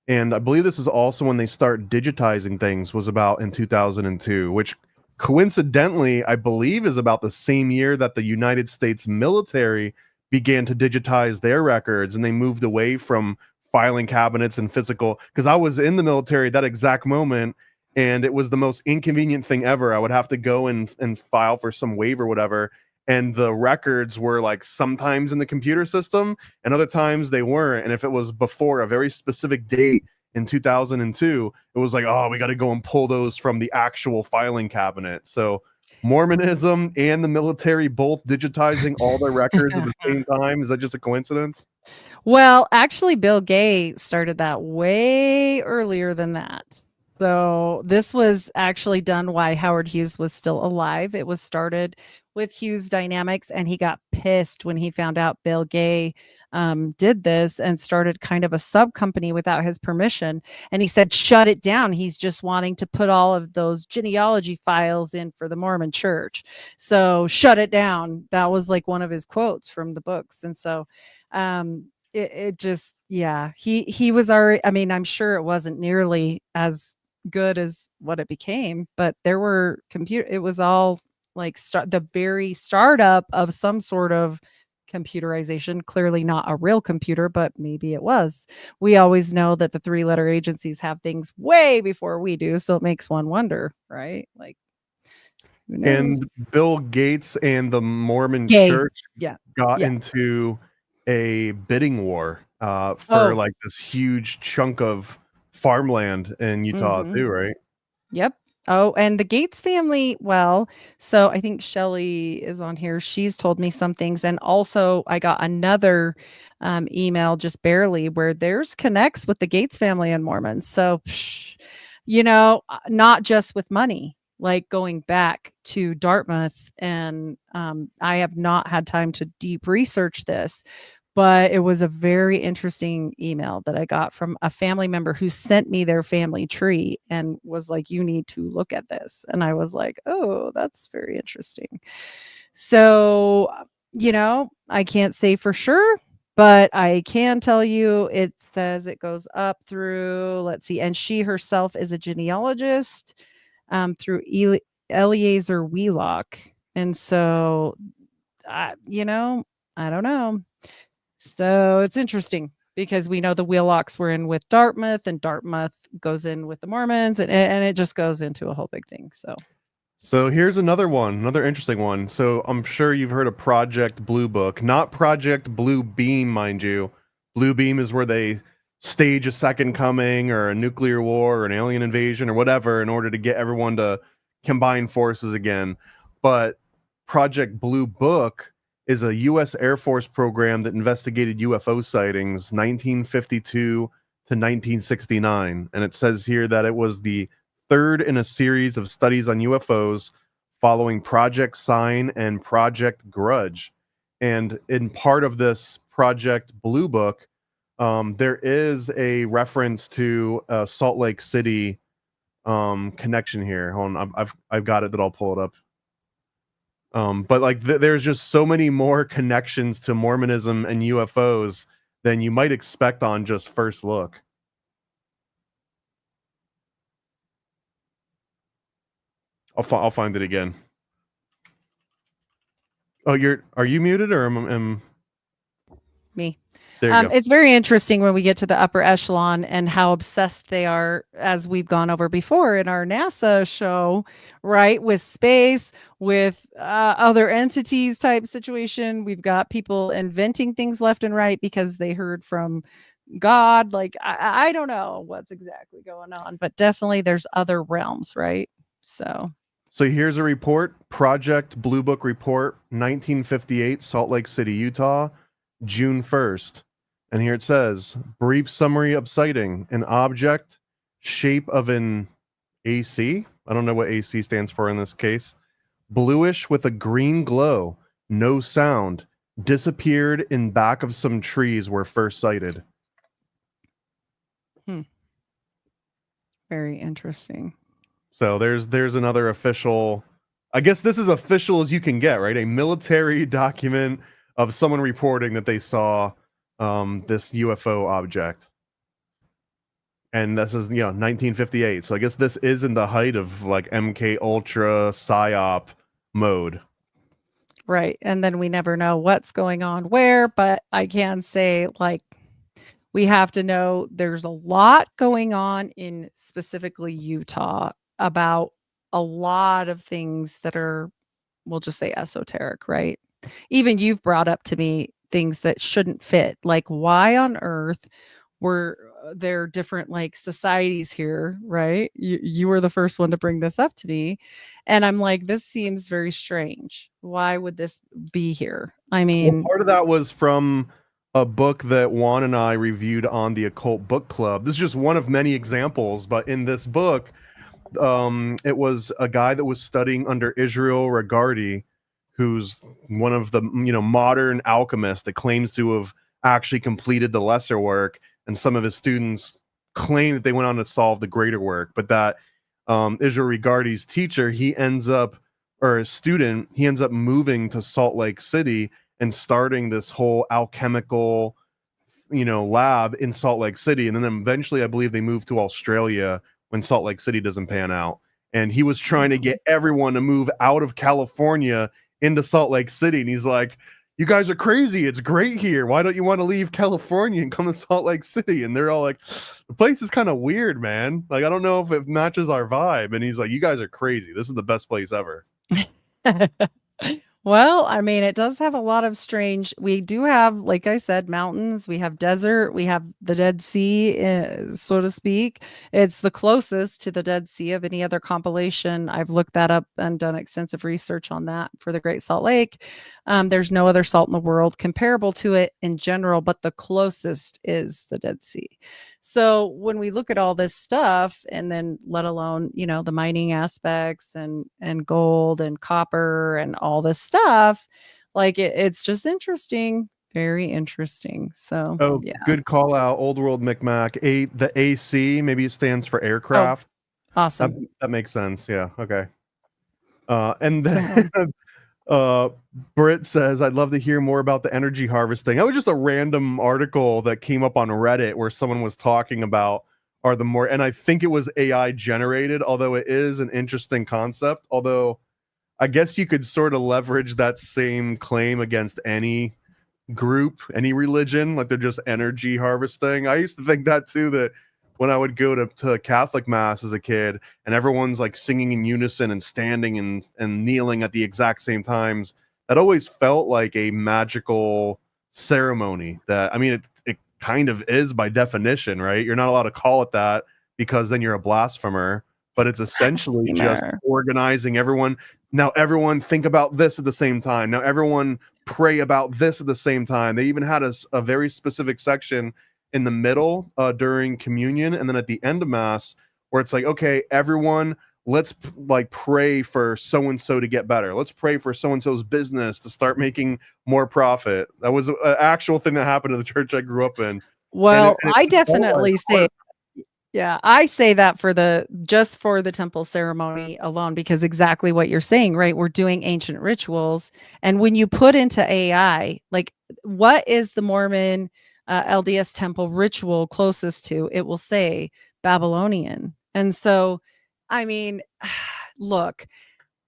And I believe this is also when they start digitizing things, was about in 2002, which coincidentally, I believe is about the same year that the United States military began to digitize their records, and they moved away from filing cabinets and physical, because I was in the military that exact moment, and it was the most inconvenient thing ever. I would have to go and file for some waiver or whatever, and the records were like sometimes in the computer system and other times they weren't. And if it was before a very specific date in 2002, it was like, oh, we got to go and pull those from the actual filing cabinet. So Mormonism and the military both digitizing all their records at the same time. Is that just a coincidence? Well, actually, Bill Gay started that way earlier than that. So this was actually done while Howard Hughes was still alive. It was started with Hughes Dynamics, and he got pissed when he found out Bill Gay did this and started kind of a sub company without his permission. And he said, shut it down. He's just wanting to put all of those genealogy files in for the Mormon church. So shut it down. That was like one of his quotes from the books. And so it just, yeah, he was already, I mean, I'm sure it wasn't nearly as good as what it became, but there were it was all like the very startup of some sort of computerization, clearly not a real computer, but maybe it was. We always know that the 3-letter agencies have things way before we do, so it makes one wonder, right? Like, who knows? And Bill Gates and the Mormon Gay. Church Yeah. got Yeah. into a bidding war for Oh. like this huge chunk of farmland in Utah Mhm. too, right? Yep. Oh, and the Gates family, well, so I think Shelly is on here. She's told me some things. And also I got another email just barely where there's connects with the Gates family and Mormons. So, not just with money, like going back to Dartmouth. And I have not had time to deep research this, but it was a very interesting email that I got from a family member who sent me their family tree and was like, you need to look at this. And I was like, oh, that's very interesting. So, I can't say for sure, but I can tell you it says it goes up through, let's see, and she herself is a genealogist through Eliezer Wheelock. And so, I don't know. So it's interesting because we know the Wheelocks were in with Dartmouth, and Dartmouth goes in with the Mormons, and it just goes into a whole big thing. So here's another one, another interesting one. So I'm sure you've heard of Project Blue Book, not Project Blue Beam, mind you. Blue Beam is where they stage a second coming or a nuclear war or an alien invasion or whatever in order to get everyone to combine forces again. But Project Blue Book is a U.S. Air Force program that investigated UFO sightings 1952 to 1969. And it says here that it was the third in a series of studies on UFOs following Project Sign and Project Grudge. And in part of this Project Blue Book, there is a reference to a Salt Lake City connection here. Hold on, I've got it that I'll pull it up. But like there's just so many more connections to Mormonism and UFOs than you might expect on just first look. I'll find it again. Oh, are you muted or am Me. there you go. It's very interesting when we get to the upper echelon and how obsessed they are, as we've gone over before in our NASA show, right? With space, with other entities type situation. We've got people inventing things left and right because they heard from God. Like, I don't know what's exactly going on, but definitely there's other realms, right? So here's a report, Project Blue Book Report, 1958, Salt Lake City, Utah, June 1st. And here it says, brief summary of sighting, an object, shape of an AC. I don't know what AC stands for in this case. Bluish with a green glow, no sound, disappeared in back of some trees where first sighted. very interesting. So there's another official, I guess this is official as you can get, right? A military document of someone reporting that they saw this UFO object. And this is 1958. So I guess this is in the height of like MK Ultra psyop mode. Right. And then we never know what's going on where, but I can say, like, we have to know there's a lot going on in specifically Utah about a lot of things that are, we'll just say esoteric, right? Even you've brought up to me things that shouldn't fit. Like, why on earth were there different like societies here, right? You were the first one to bring this up to me. And I'm like, this seems very strange. Why would this be here? I mean, Well, part of that was from a book that Juan and I reviewed on the Occult Book Club. This is just one of many examples, but in this book, it was a guy that was studying under Israel Regardie, who's one of the modern alchemists that claims to have actually completed the lesser work, and some of his students claim that they went on to solve the greater work. But that Israel Regardie's teacher, he ends up moving to Salt Lake City and starting this whole alchemical lab in Salt Lake City, and then eventually I believe they moved to Australia when Salt Lake City doesn't pan out. And he was trying to get everyone to move out of California into Salt Lake City. And he's like, you guys are crazy. It's great here. Why don't you want to leave California and come to Salt Lake City? And they're all like, the place is kind of weird, man. Like, I don't know if it matches our vibe. And he's like, you guys are crazy. This is the best place ever. Well, I mean, it does have a lot of strange. We do have, like I said, mountains. We have desert. We have the Dead Sea, so to speak. It's the closest to the Dead Sea of any other compilation. I've looked that up and done extensive research on that for the Great Salt Lake. There's no other salt in the world comparable to it in general, but the closest is the Dead Sea. So when we look at all this stuff, and then let alone, the mining aspects and gold and copper and all this stuff, like it's just interesting, very interesting. So yeah. Good call out, Old World Micmac. The AC, maybe it stands for aircraft. Awesome. That makes sense. Yeah. Okay. And then Britt says, I'd love to hear more about the energy harvesting. That was just a random article that came up on Reddit where someone was talking about and I think it was AI generated, although it is an interesting concept. Although I guess you could sort of leverage that same claim against any group, any religion, like they're just energy harvesting. I used to think that too, that when I would go to Catholic Mass as a kid and everyone's like singing in unison and standing and kneeling at the exact same times, that always felt like a magical ceremony. That, I mean, it kind of is by definition, right? You're not allowed to call it that because then you're a blasphemer, but it's essentially just organizing everyone. Now everyone think about this at the same time. Now everyone pray about this at the same time. They even had a very specific section in the middle during communion, and then at the end of Mass where it's like, okay, everyone, let's pray for so and so to get better. Let's pray for so and so's business to start making more profit. That was an actual thing that happened in the church I grew up in. Well, I definitely say, yeah, I say that just for the temple ceremony alone, because exactly what you're saying, right? We're doing ancient rituals, and when you put into AI, like, what is the Mormon LDS temple ritual closest to? It will say Babylonian. And so, I mean, look,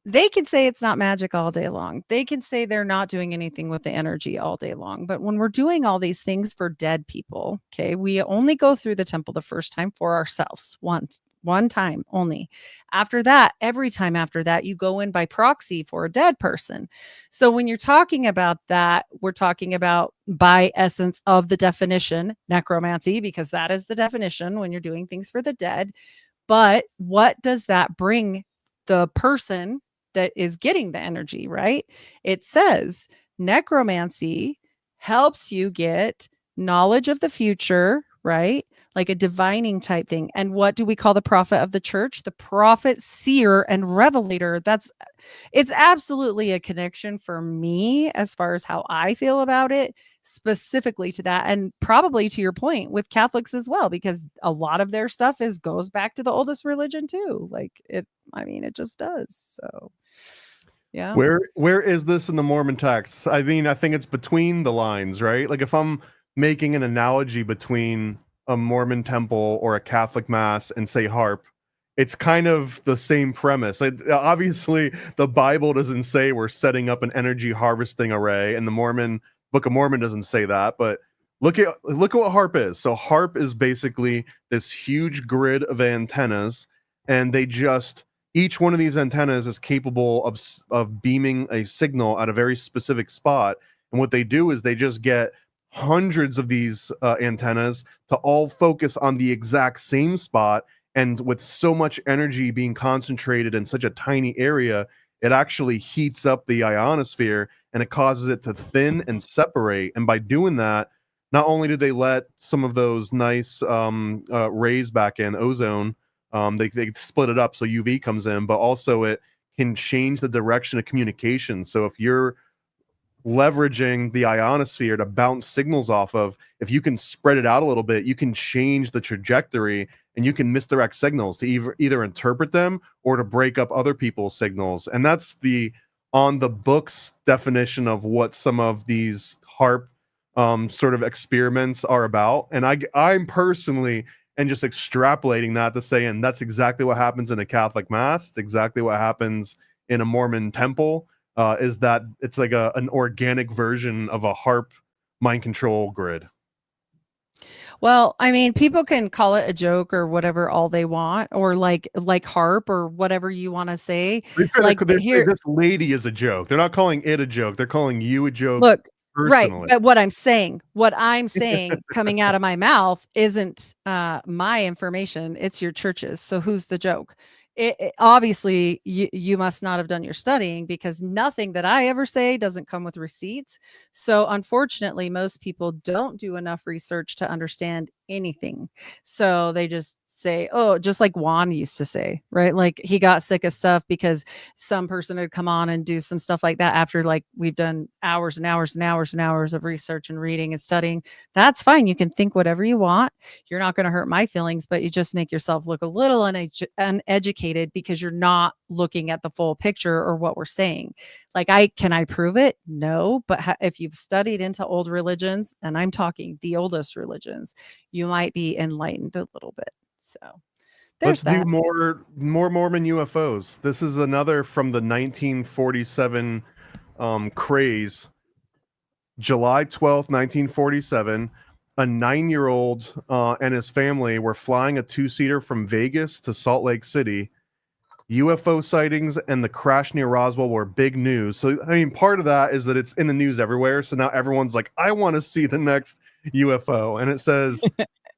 they can say it's not magic all day long. They can say they're not doing anything with the energy all day long. But when we're doing all these things for dead people, okay, we only go through the temple the first time for ourselves, one time only. After that, every time after that, you go in by proxy for a dead person. So when you're talking about that, we're talking about, by essence of the definition, necromancy, because that is the definition when you're doing things for the dead. But what does that bring the person that is getting the energy, right? It says necromancy helps you get knowledge of the future, right? Like a divining type thing. And what do we call the prophet of the church? The prophet, seer, and revelator. It's absolutely a connection for me as far as how I feel about it, specifically to that. And probably to your point with Catholics as well, because a lot of their stuff goes back to the oldest religion too. Like it just does. So yeah. Where is this in the Mormon text? I mean, I think it's between the lines, right? Like if I'm making an analogy between a Mormon temple or a Catholic Mass and say harp, it's kind of the same premise. Obviously, the Bible doesn't say we're setting up an energy harvesting array, and the Book of Mormon doesn't say that. But look at what harp is. So harp is basically this huge grid of antennas, and each one of these antennas is capable of beaming a signal at a very specific spot. And what they do is they just get hundreds of these antennas to all focus on the exact same spot. And with so much energy being concentrated in such a tiny area, it actually heats up the ionosphere and it causes it to thin and separate. And by doing that, not only did they let some of those nice rays back in, ozone, they split it up so UV comes in, but also it can change the direction of communication. So if you're leveraging the ionosphere to bounce signals off of, if you can spread it out a little bit, you can change the trajectory and you can misdirect signals to either interpret them or to break up other people's signals. And that's the on the books definition of what some of these HARP sort of experiments are about. And I'm personally and just extrapolating that to say, and that's exactly what happens in a Catholic mass. It's exactly what happens in a Mormon temple. Is that it's like an organic version of a HARP mind control grid. Well, I mean, people can call it a joke or whatever all they want, or like harp or whatever you want to say. Like They say here, this lady is a joke. They're not calling it a joke. They're calling you a joke look, right. personally. But what I'm saying coming out of my mouth isn't my information. It's your church's. So who's the joke? Obviously you must not have done your studying, because nothing that I ever say doesn't come with receipts. So unfortunately, most people don't do enough research to understand anything. So they just say, oh, just like Juan used to say, right? Like he got sick of stuff because some person would come on and do some stuff like that after like we've done hours and hours and hours and hours of research and reading and studying. That's fine. You can think whatever you want. You're not going to hurt my feelings, but you just make yourself look a little uneducated because you're not looking at the full picture or what we're saying. Like can I prove it? No. But if you've studied into old religions, and I'm talking the oldest religions, you might be enlightened a little bit. So let's do more Mormon UFOs. This is another from the 1947 craze. July 12th, 1947, a 9-year-old and his family were flying a 2-seater from Vegas to Salt Lake City. UFO sightings and the crash near Roswell were big news. So, I mean, part of that is that it's in the news everywhere. So now everyone's like, I want to see the next UFO. And it says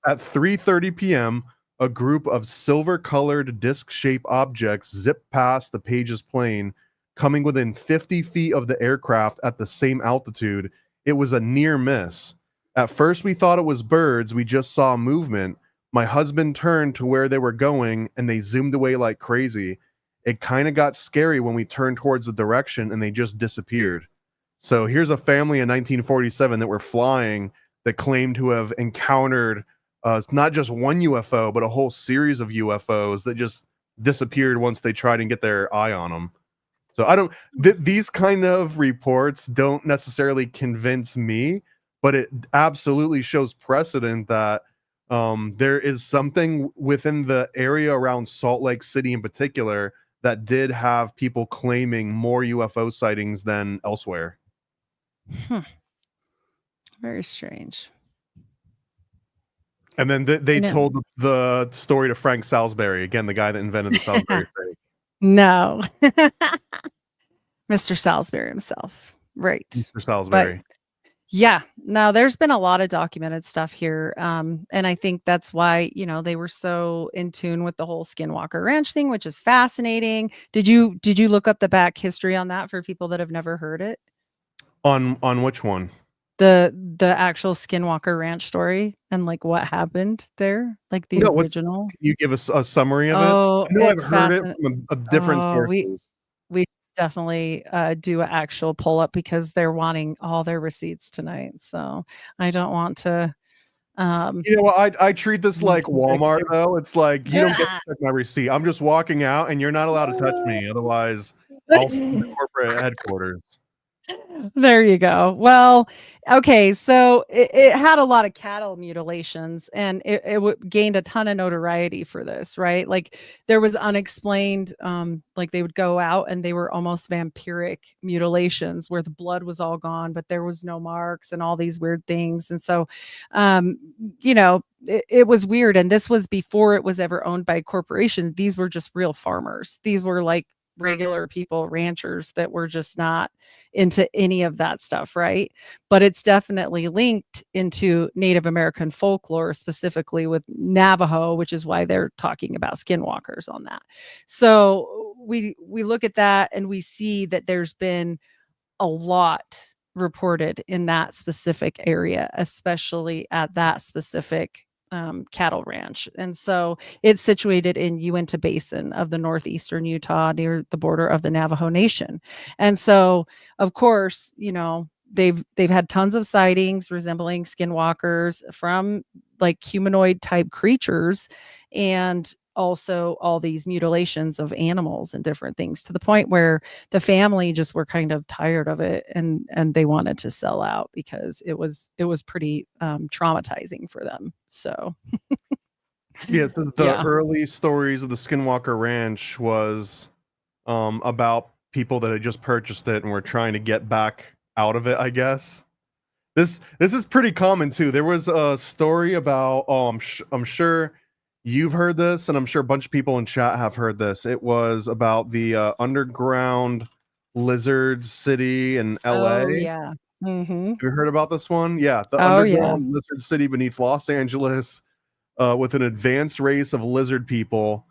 at 3:30 p.m., a group of silver-colored disc-shaped objects zipped past the Page's plane, coming within 50 feet of the aircraft at the same altitude. It was a near miss. At first, we thought it was birds. We just saw movement. My husband turned to where they were going, and they zoomed away like crazy. It kind of got scary when we turned towards the direction, and they just disappeared. So here's a family in 1947 that were flying that claimed to have encountered not just one UFO, but a whole series of UFOs that just disappeared once they tried and get their eye on them. So I don't. These kind of reports don't necessarily convince me, but it absolutely shows precedent that there is something within the area around Salt Lake City in particular that did have people claiming more UFO sightings than elsewhere. Very strange. And then they told the story to Frank Salisbury, again, the guy that invented the Salisbury steak. No. Mr. Salisbury himself. Right. Mr. Salisbury. But yeah, no, there's been a lot of documented stuff here. And I think that's why, they were so in tune with the whole Skinwalker Ranch thing, which is fascinating. Did you look up the back history on that for people that have never heard it? On which one? The actual Skinwalker Ranch story and like what happened there, like the original. Can you give us a summary of it? I know I've heard it from a different sources. We definitely do an actual pull up because they're wanting all their receipts tonight. So I don't want to. I treat this like Walmart though. It's like you don't get to check my receipt. I'm just walking out, and you're not allowed to touch me. Otherwise, I'll sue the corporate headquarters. There you go. Well, okay. So it had a lot of cattle mutilations, and it gained a ton of notoriety for this, right? Like there was unexplained, like they would go out and they were almost vampiric mutilations where the blood was all gone, but there was no marks and all these weird things. And so, it was weird. And this was before it was ever owned by a corporation. These were just real farmers. These were like regular people, ranchers that were just not into any of that stuff, right? But it's definitely linked into Native American folklore, specifically with Navajo, which is why they're talking about skinwalkers on that. So we look at that and we see that there's been a lot reported in that specific area, especially at that specific cattle ranch. And so it's situated in Uinta Basin of the northeastern Utah near the border of the Navajo Nation. And so, of course, they've had tons of sightings resembling skinwalkers from like humanoid type creatures, and also all these mutilations of animals and different things, to the point where the family just were kind of tired of it, and they wanted to sell out because it was pretty traumatizing for them. So Yeah, so the yeah. early stories of the Skinwalker Ranch was about people that had just purchased it and were trying to get back out of it, I guess. This is pretty common too. There was a story about I'm sure you've heard this, and I'm sure a bunch of people in chat have heard this. It was about the underground lizard city in LA. Oh yeah. Mm-hmm. Have you heard about this one? Yeah, the Oh yeah. underground lizard city beneath Los Angeles, with an advanced race of lizard people.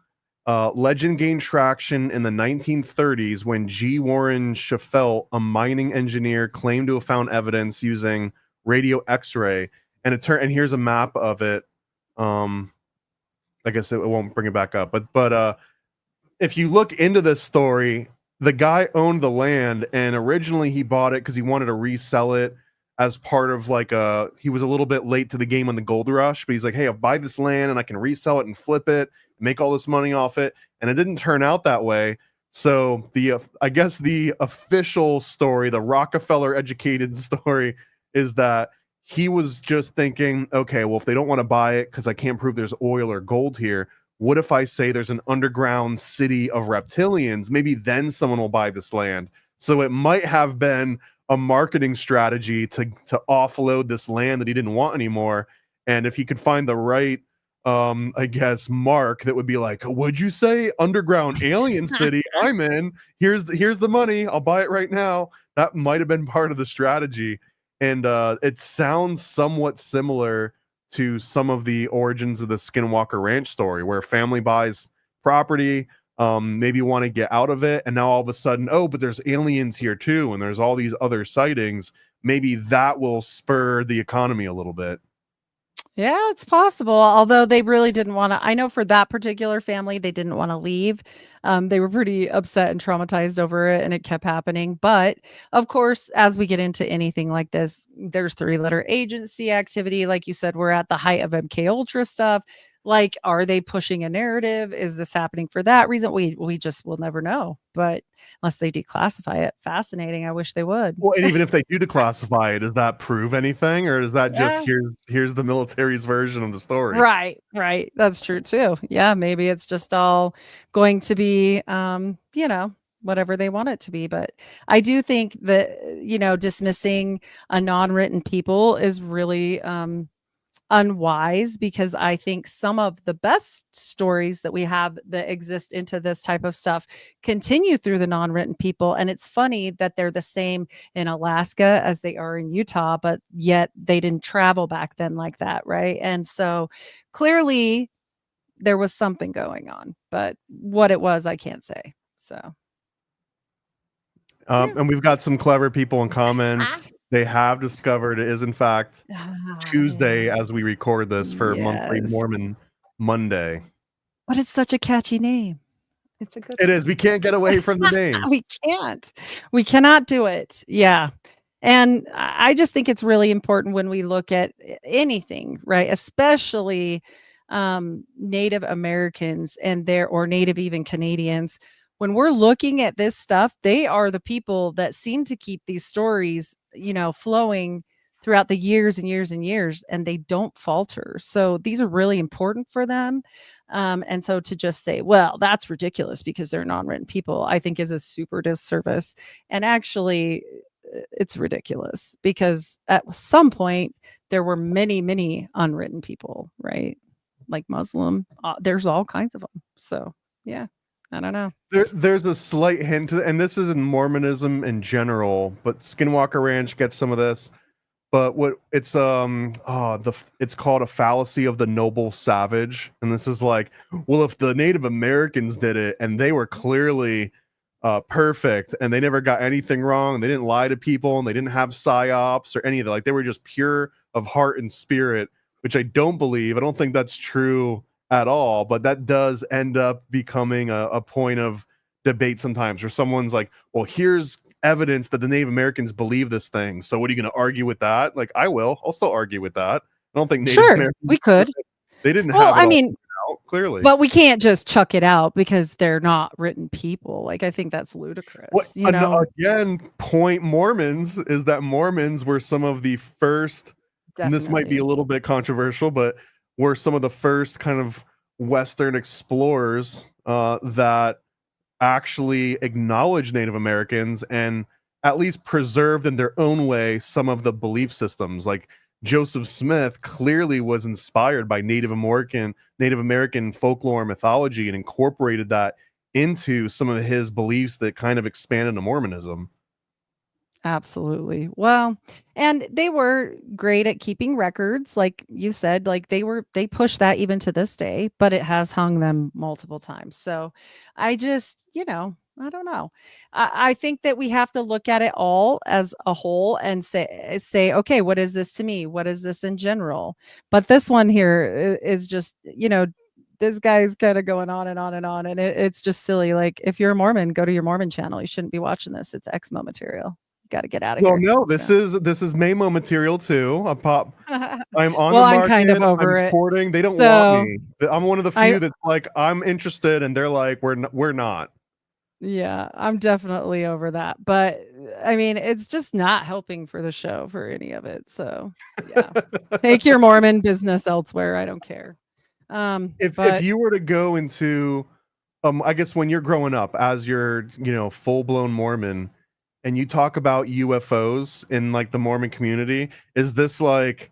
Legend gained traction in the 1930s when G. Warren Schaffelt, a mining engineer, claimed to have found evidence using radio X-ray, and here's a map of it. I guess it won't bring it back up, but if you look into this story, the guy owned the land, and originally he bought it because he wanted to resell it as part of he was a little bit late to the game on the gold rush, but he's like, hey, I'll buy this land and I can resell it and flip it, make all this money off it. And it didn't turn out that way. So I guess the official story, the Rockefeller educated story, is that he was just thinking, okay, well, if they don't want to buy it because I can't prove there's oil or gold here, what if I say there's an underground city of reptilians? Maybe then someone will buy this land. So it might have been a marketing strategy to offload this land that he didn't want anymore. And if he could find the right, I guess, mark that would be like, would you say underground alien city? I'm in. Here's the money. I'll buy it right now. That might have been part of the strategy. And it sounds somewhat similar to some of the origins of the Skinwalker Ranch story, where a family buys property, maybe want to get out of it, and now all of a sudden, oh, but there's aliens here too, and there's all these other sightings. Maybe that will spur the economy a little bit. Yeah, it's possible. Although they really didn't want to. I know for that particular family, they didn't want to leave. They were pretty upset and traumatized over it, and it kept happening. But of course, as we get into anything like this, there's three-letter agency activity. Like you said, we're at the height of MK Ultra stuff. Like, are they pushing a narrative? Is this happening for that reason? We just will never know. But unless they declassify it, fascinating. I wish they would. Well, and even if they do declassify it, does that prove anything, or is that just Yeah. here's the military's version of the story? Right. That's true too. Yeah, maybe it's just all going to be, whatever they want it to be. But I do think that, dismissing a non-written people is really unwise, because I think some of the best stories that we have that exist into this type of stuff continue through the non-written people. And it's funny that they're the same in Alaska as they are in Utah, but yet they didn't travel back then like that, right? And so clearly there was something going on, but what it was, I can't say. So yeah. And we've got some clever people in comments. They have discovered it is in fact Tuesday Yes. as we record this for monthly Yes. Mormon Monday. But it's such a catchy name. It's a good It is. We can't get away from the name. We can't. We cannot do it. Yeah. And I just think it's really important when we look at anything, right? Especially Native Americans and or Native even Canadians. When we're looking at this stuff, they are the people that seem to keep these stories, flowing throughout the years and years and years, and they don't falter. So these are really important for them. And so to just say, well, that's ridiculous because they're non-written people, I think is a super disservice. And actually, it's ridiculous because at some point there were many, many unwritten people, right? Like Muslim, there's all kinds of them. So yeah, I don't know. There's a slight hint to, and this is in Mormonism in general, but Skinwalker Ranch gets some of this. But what it's it's called a fallacy of the noble savage, and this is like, well, if the Native Americans did it and they were clearly perfect, and they never got anything wrong. They didn't lie to people, and they didn't have psyops or any of that. Like, they were just pure of heart and spirit, which I don't believe. I don't think that's true at all. But that does end up becoming a point of debate sometimes, where someone's like, "Well, here's evidence that the Native Americans believe this thing. So what are you going to argue with that?" Like, I will. I'll still argue with that. I don't think Native Sure, we Americans, could. they didn't Well, have it I all mean, figured out, clearly. but we can't just chuck it out because they're not written people. Like, I think that's What ludicrous, you know? again, point Mormons is that Mormons were some of the first, and this might be a Definitely. little bit controversial, but were some of the first kind of Western explorers that actually acknowledged Native Americans and at least preserved in their own way some of the belief systems. Like Joseph Smith clearly was inspired by Native American folklore and mythology and incorporated that into some of his beliefs that kind of expanded to Mormonism. Absolutely. Well, and they were great at keeping records, like you said, like they push that even to this day, but it has hung them multiple times. So I just, I don't know. I think that we have to look at it all as a whole and say, okay, what is this to me? What is this in general? But this one here is just, this guy's kind of going on and on and on, and it's just silly. Like, if you're a Mormon, go to your Mormon channel. You shouldn't be watching this. It's Exmo material. Got to get out of Well, here. no, So, this is Mamo material too. I'm on the well, I'm kind of market. I'm over it. courting. They don't want So me. I'm one of the I, few that's like, I'm interested, and they're like, we're not. yeah, I'm definitely over that. But I mean, it's just not helping for the show for any of it. So yeah, take your Mormon business elsewhere. I don't care. If But you were to go into, I guess when you're growing up as you're, full blown Mormon, and you talk about UFOs in like the Mormon community, is this like,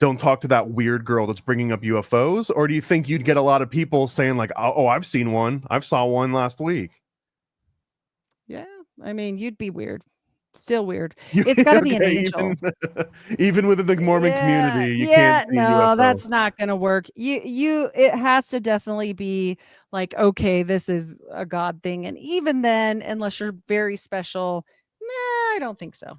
don't talk to that weird girl that's bringing up UFOs, or do you think you'd get a lot of people saying like, oh, I've seen one, I saw one last week? yeah, I mean, you'd be weird. Still weird. You It's got to be an okay? angel. Even within the Mormon Yeah, community, you can't yeah, see a no, UFO. that's not gonna work. It has to definitely be like, okay, this is a God thing, and even then, unless you're very special, I don't think so.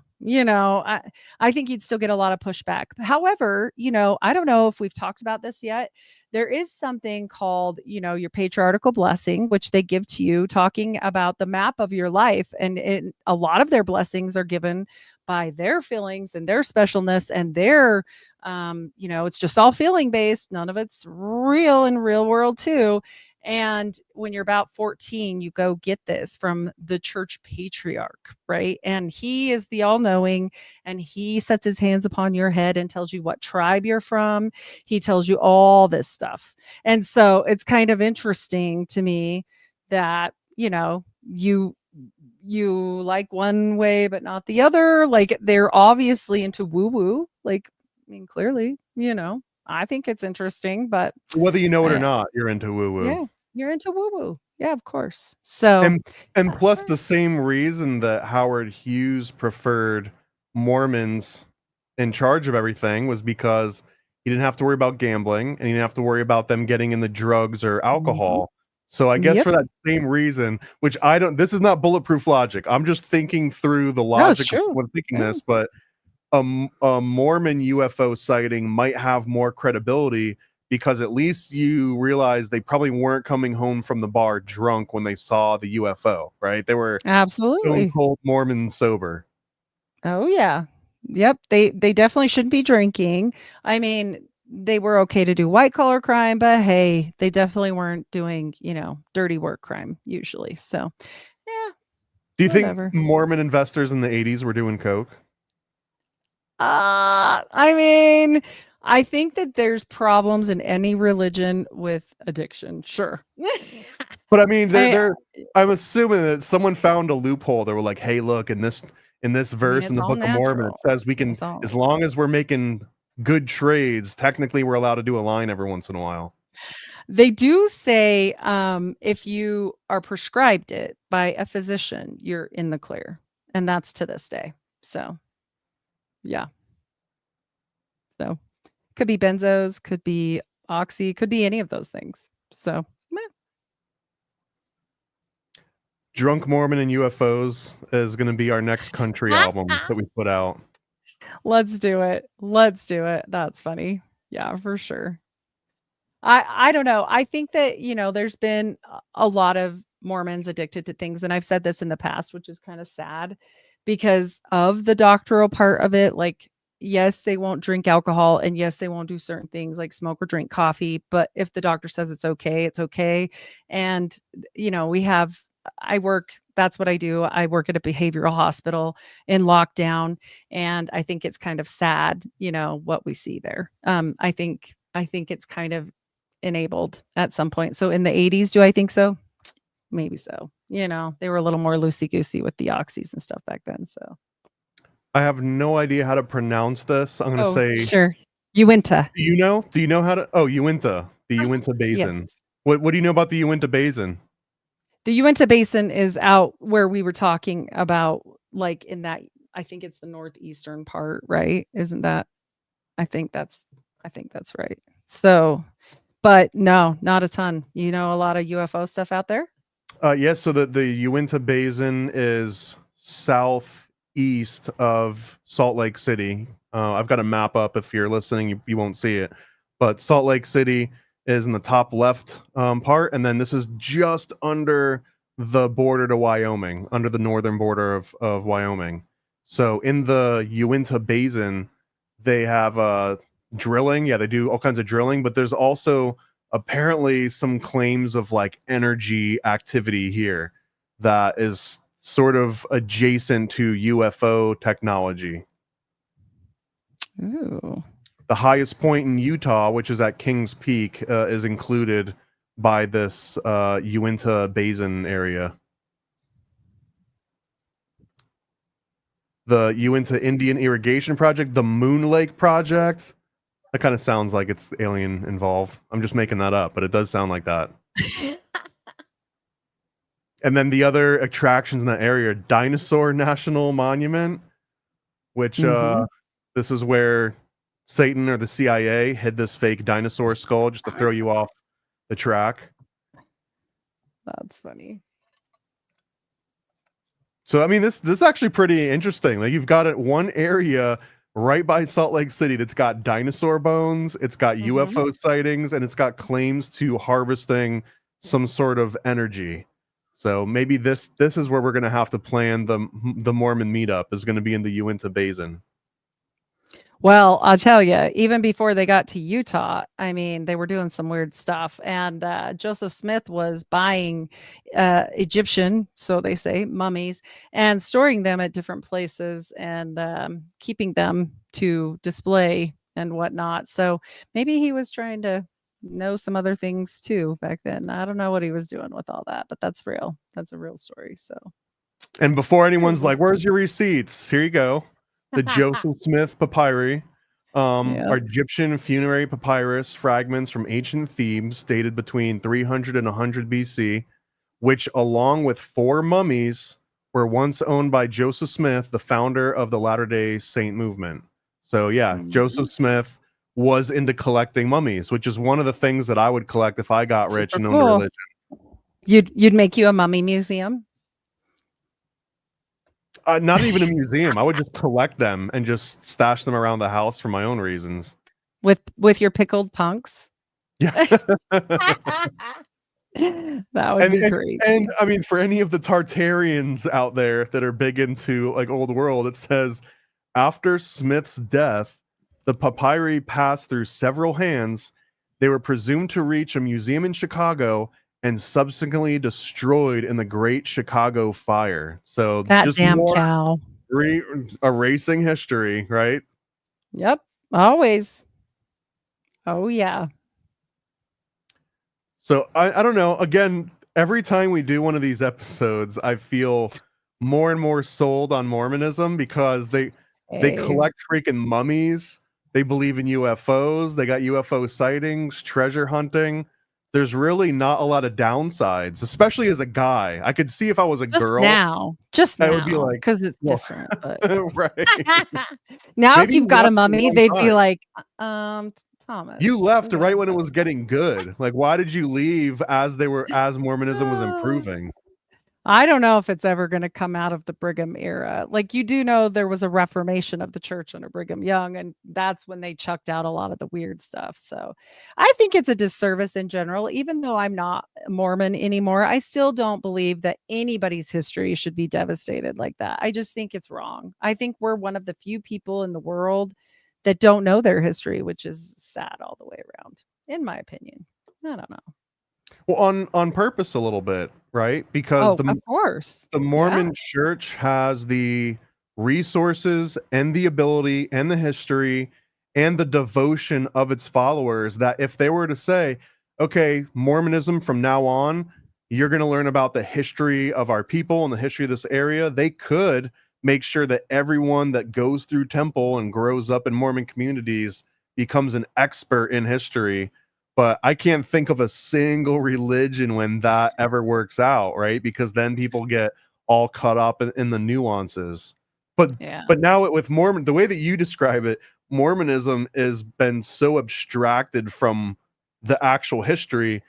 I think you'd still get a lot of pushback. However, I don't know if we've talked about this yet. There is something called, your patriarchal blessing, which they give to you, talking about the map of your life, and a lot of their blessings are given by their feelings and their specialness and their it's just all feeling based, none of it's real in real world too. And when you're about 14, you go get this from the church patriarch, right? And he is the all-knowing, and he sets his hands upon your head and tells you what tribe you're from. He tells you all this stuff. And so it's kind of interesting to me that, you like one way but not the other. Like, they're obviously into woo woo. Like, I mean, clearly, I think it's interesting, but Whether you know it or I, not, you're into woo woo. yeah, you're into woo woo. Yeah, of course. So, And plus uh, the same reason that Howard Hughes preferred Mormons in charge of everything was because he didn't have to worry about gambling, and he didn't have to worry about them getting in the drugs or mhm. alcohol. So I guess Yep. for that same reason, which I don't, this is not bulletproof logic. I'm just thinking through the No, it's logic of true. when thinking Yeah. this, but a Mormon UFO sighting might have more credibility because at least you realize they probably weren't coming home from the bar drunk when they saw the UFO, right? They were stone Absolutely. cold Mormon sober. Oh yeah. Yep. They definitely shouldn't be drinking. I mean, they were okay to do white collar crime, but hey, they definitely weren't doing, dirty work crime usually. So, yeah, Do you think whatever. Mormon investors in the 80s were doing coke? I mean, I think that there's problems in any religion with addiction. Sure. But I mean, I I'm assuming that someone found a loophole. They were like, "Hey, look, in this I mean, verse in it's the all Book of Mormon, it natural. says we can, It's all as long as we're making good trades, technically we're allowed to do a line every once in a while." They do say, if you are prescribed it by a physician, you're in the clear, and that's to this day. So, yeah. So, could be benzos, could be oxy, could be any of those things. So, meh. Drunk Mormon and UFOs is going to be our next country album that we put out. Let's do it. Let's do it. That's funny. Yeah, for sure. I don't know. I think that, there's been a lot of Mormons addicted to things, and I've said this in the past, which is kind of sad because of the doctoral part of it. Like, yes, they won't drink alcohol, and yes, they won't do certain things like smoke or drink coffee, but if the doctor says it's okay, it's okay. And that's what I do. I work at a behavioral hospital in lockdown, and I think it's kind of sad, what we see there. I think it's kind of enabled at some point. So in the 80s, do I think so? Maybe so. They were a little more loosey-goosey with the oxys and stuff back then. So I have no idea how to pronounce this. I'm going to say sure. Uinta. Do you know how to Uinta, the Uinta Basin. Yes. What do you know about the Uinta Basin? The Uinta Basin is out where we were talking about, like in that, I think it's the northeastern part, right? Isn't that? I think that's right. So, but no, not a ton. A lot of UFO stuff out there? Yes, so the Uinta Basin is southeast of Salt Lake City. I've got a map up. If you're listening, you won't see it. But Salt Lake City is in the top left part, and then this is just under the border to Wyoming, under the northern border of Wyoming. So in the Uinta Basin, they have drilling. Yeah, they do all kinds of drilling, but there's also apparently some claims of like energy activity here that is sort of adjacent to UFO technology. Ooh. The highest point in Utah, which is at Kings Peak, is included by this Uinta Basin area. The Uinta Indian Irrigation Project, the Moon Lake Project. That kind of sounds like it's alien involved. I'm just making that up, but it does sound like that. And then the other attractions in that area, Dinosaur National Monument, which this is where Satan or the CIA hid this fake dinosaur skull just to throw you off the track. That's funny. So I mean, this is actually pretty interesting. Like, you've got one area right by Salt Lake City that's got dinosaur bones, it's got UFO sightings, and it's got claims to harvesting some sort of energy. So maybe this is where we're going to have to plan the Mormon meetup, is going to be in the Uinta Basin. Well, I'll tell you, even before they got to Utah, I mean, they were doing some weird stuff. And Joseph Smith was buying Egyptian, so they say, mummies, and storing them at different places and keeping them to display and whatnot. So maybe he was trying to know some other things too back then. I don't know what he was doing with all that, but that's real. That's a real story. So, and before anyone's like, where's your receipts? Here you go. The Joseph Smith papyri are Egyptian funerary papyrus fragments from ancient Thebes dated between 300 and 100 BC, which, along with 4 mummies, were once owned by Joseph Smith, the founder of the Latter-day Saint movement. So yeah, Joseph Smith was into collecting mummies, which is one of the things that I would collect if I got rich and owned a religion. You'd make you a mummy museum? Not even a museum. I would just collect them and just stash them around the house for my own reasons. With your pickled punks? Yeah. That would be great. And I mean, for any of the Tartarians out there that are big into like old world, it says, after Smith's death, the papyri passed through several hands. They were presumed to reach a museum in Chicago and subsequently destroyed in the Great Chicago Fire. So that just damn cow. Erasing history, right? Yep, always. Oh yeah. So I don't know. Again, every time we do one of these episodes, I feel more and more sold on Mormonism, because they collect freaking mummies. They believe in UFOs. They got UFO sightings, treasure hunting. There's really not a lot of downsides, especially as a guy. I could see if I was a girl. Just now, I would be like, because it's different. But... right. Now, Maybe if you've got a mummy, they'd be like, Thomas, you left right when it was getting good. Like, why did you leave as Mormonism was improving? I don't know if it's ever going to come out of the Brigham era. Like, you do know there was a reformation of the church under Brigham Young, and that's when they chucked out a lot of the weird stuff. So I think it's a disservice in general. Even though I'm not a Mormon anymore, I still don't believe that anybody's history should be devastated like that. I just think it's wrong. I think we're one of the few people in the world that don't know their history, which is sad all the way around, in my opinion. I don't know. Well, on purpose a little bit, right? Because Oh, of course. the Yeah. Mormon church has the resources and the ability and the history and the devotion of its followers that if they were to say, okay, Mormonism from now on, you're going to learn about the history of our people and the history of this area, they could make sure that everyone that goes through temple and grows up in Mormon communities becomes an expert in history. But I can't think of a single religion when that ever works out, right? Because then people get all caught up in the nuances. But Yeah. but now with Mormon, the way that you describe it, Mormonism has been so abstracted from the actual history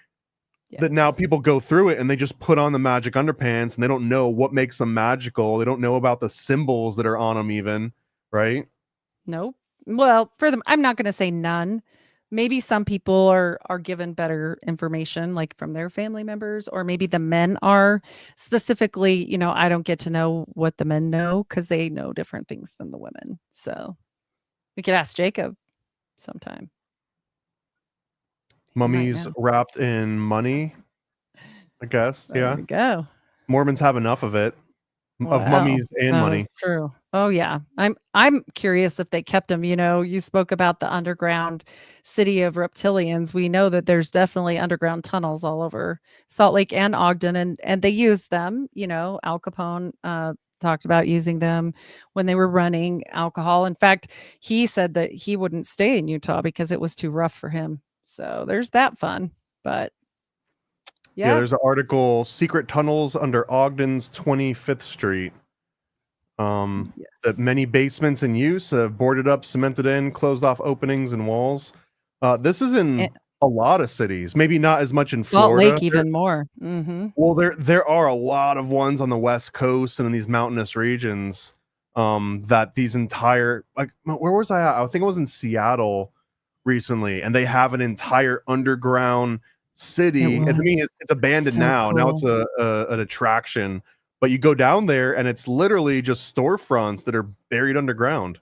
that now Yes. people go through it and they just put on the magic underpants and they don't know what makes them magical. They don't know about the symbols that are on them even, right? Nope. Well, for them, I'm not going to say none. Maybe some people are given better information, like from their family members, or maybe the men are. Specifically, I don't get to know what the men know because they know different things than the women. So we could ask Jacob sometime. He might Mummies know. wrapped in money, I guess. There Yeah. we go. Mormons have enough of it, of Wow, mummies and that is money. true. Oh, yeah. I'm curious if they kept them. You spoke about the underground city of reptilians. We know that there's definitely underground tunnels all over Salt Lake and Ogden, and they use them. Al Capone talked about using them when they were running alcohol. In fact, he said that he wouldn't stay in Utah because it was too rough for him. So there's that fun. But Yeah, yeah, there's an article, Secret Tunnels Under Ogden's 25th Street. That yes. many basements in use have boarded up, cemented in, closed off openings and walls. This is And in a lot of cities, maybe not as much in Salt Florida. Lake even more. Hmm. Well, there are a lot of ones on the West Coast and in these mountainous regions, that these entire, like, where was I at? I think I was in Seattle recently, and they have an entire underground It city. And I mean, was it's abandoned so now. Now it's cool. an attraction, but you go down there and it's literally just storefronts that are buried underground.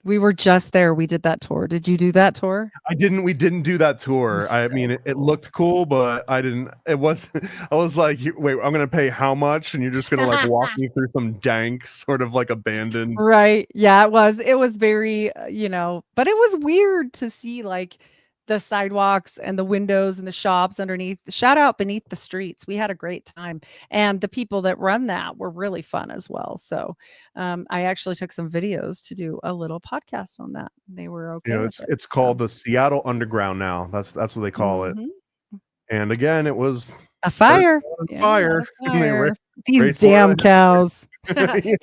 We were just there. We did that tour. Did you do that tour? We didn't do that It tour. was I so mean, it cool. looked cool, but I didn't, it was, I was like, wait, I'm going to pay how much? And you're just going to like walk me through some dank, sort of like abandoned. Right. Yeah, it was. It was very, but it was weird to see like the sidewalks and the windows and the shops underneath, shout out beneath the streets. We had a great time. And the people that run that were really fun as well. So I actually took some videos to do a little podcast on that. They were You okay know, with it. it's So called the Seattle Underground now. That's what they call it. mhm. And again, it was A started fire. on Yeah, a fire, and they fire. These raced more damn of the cows. history.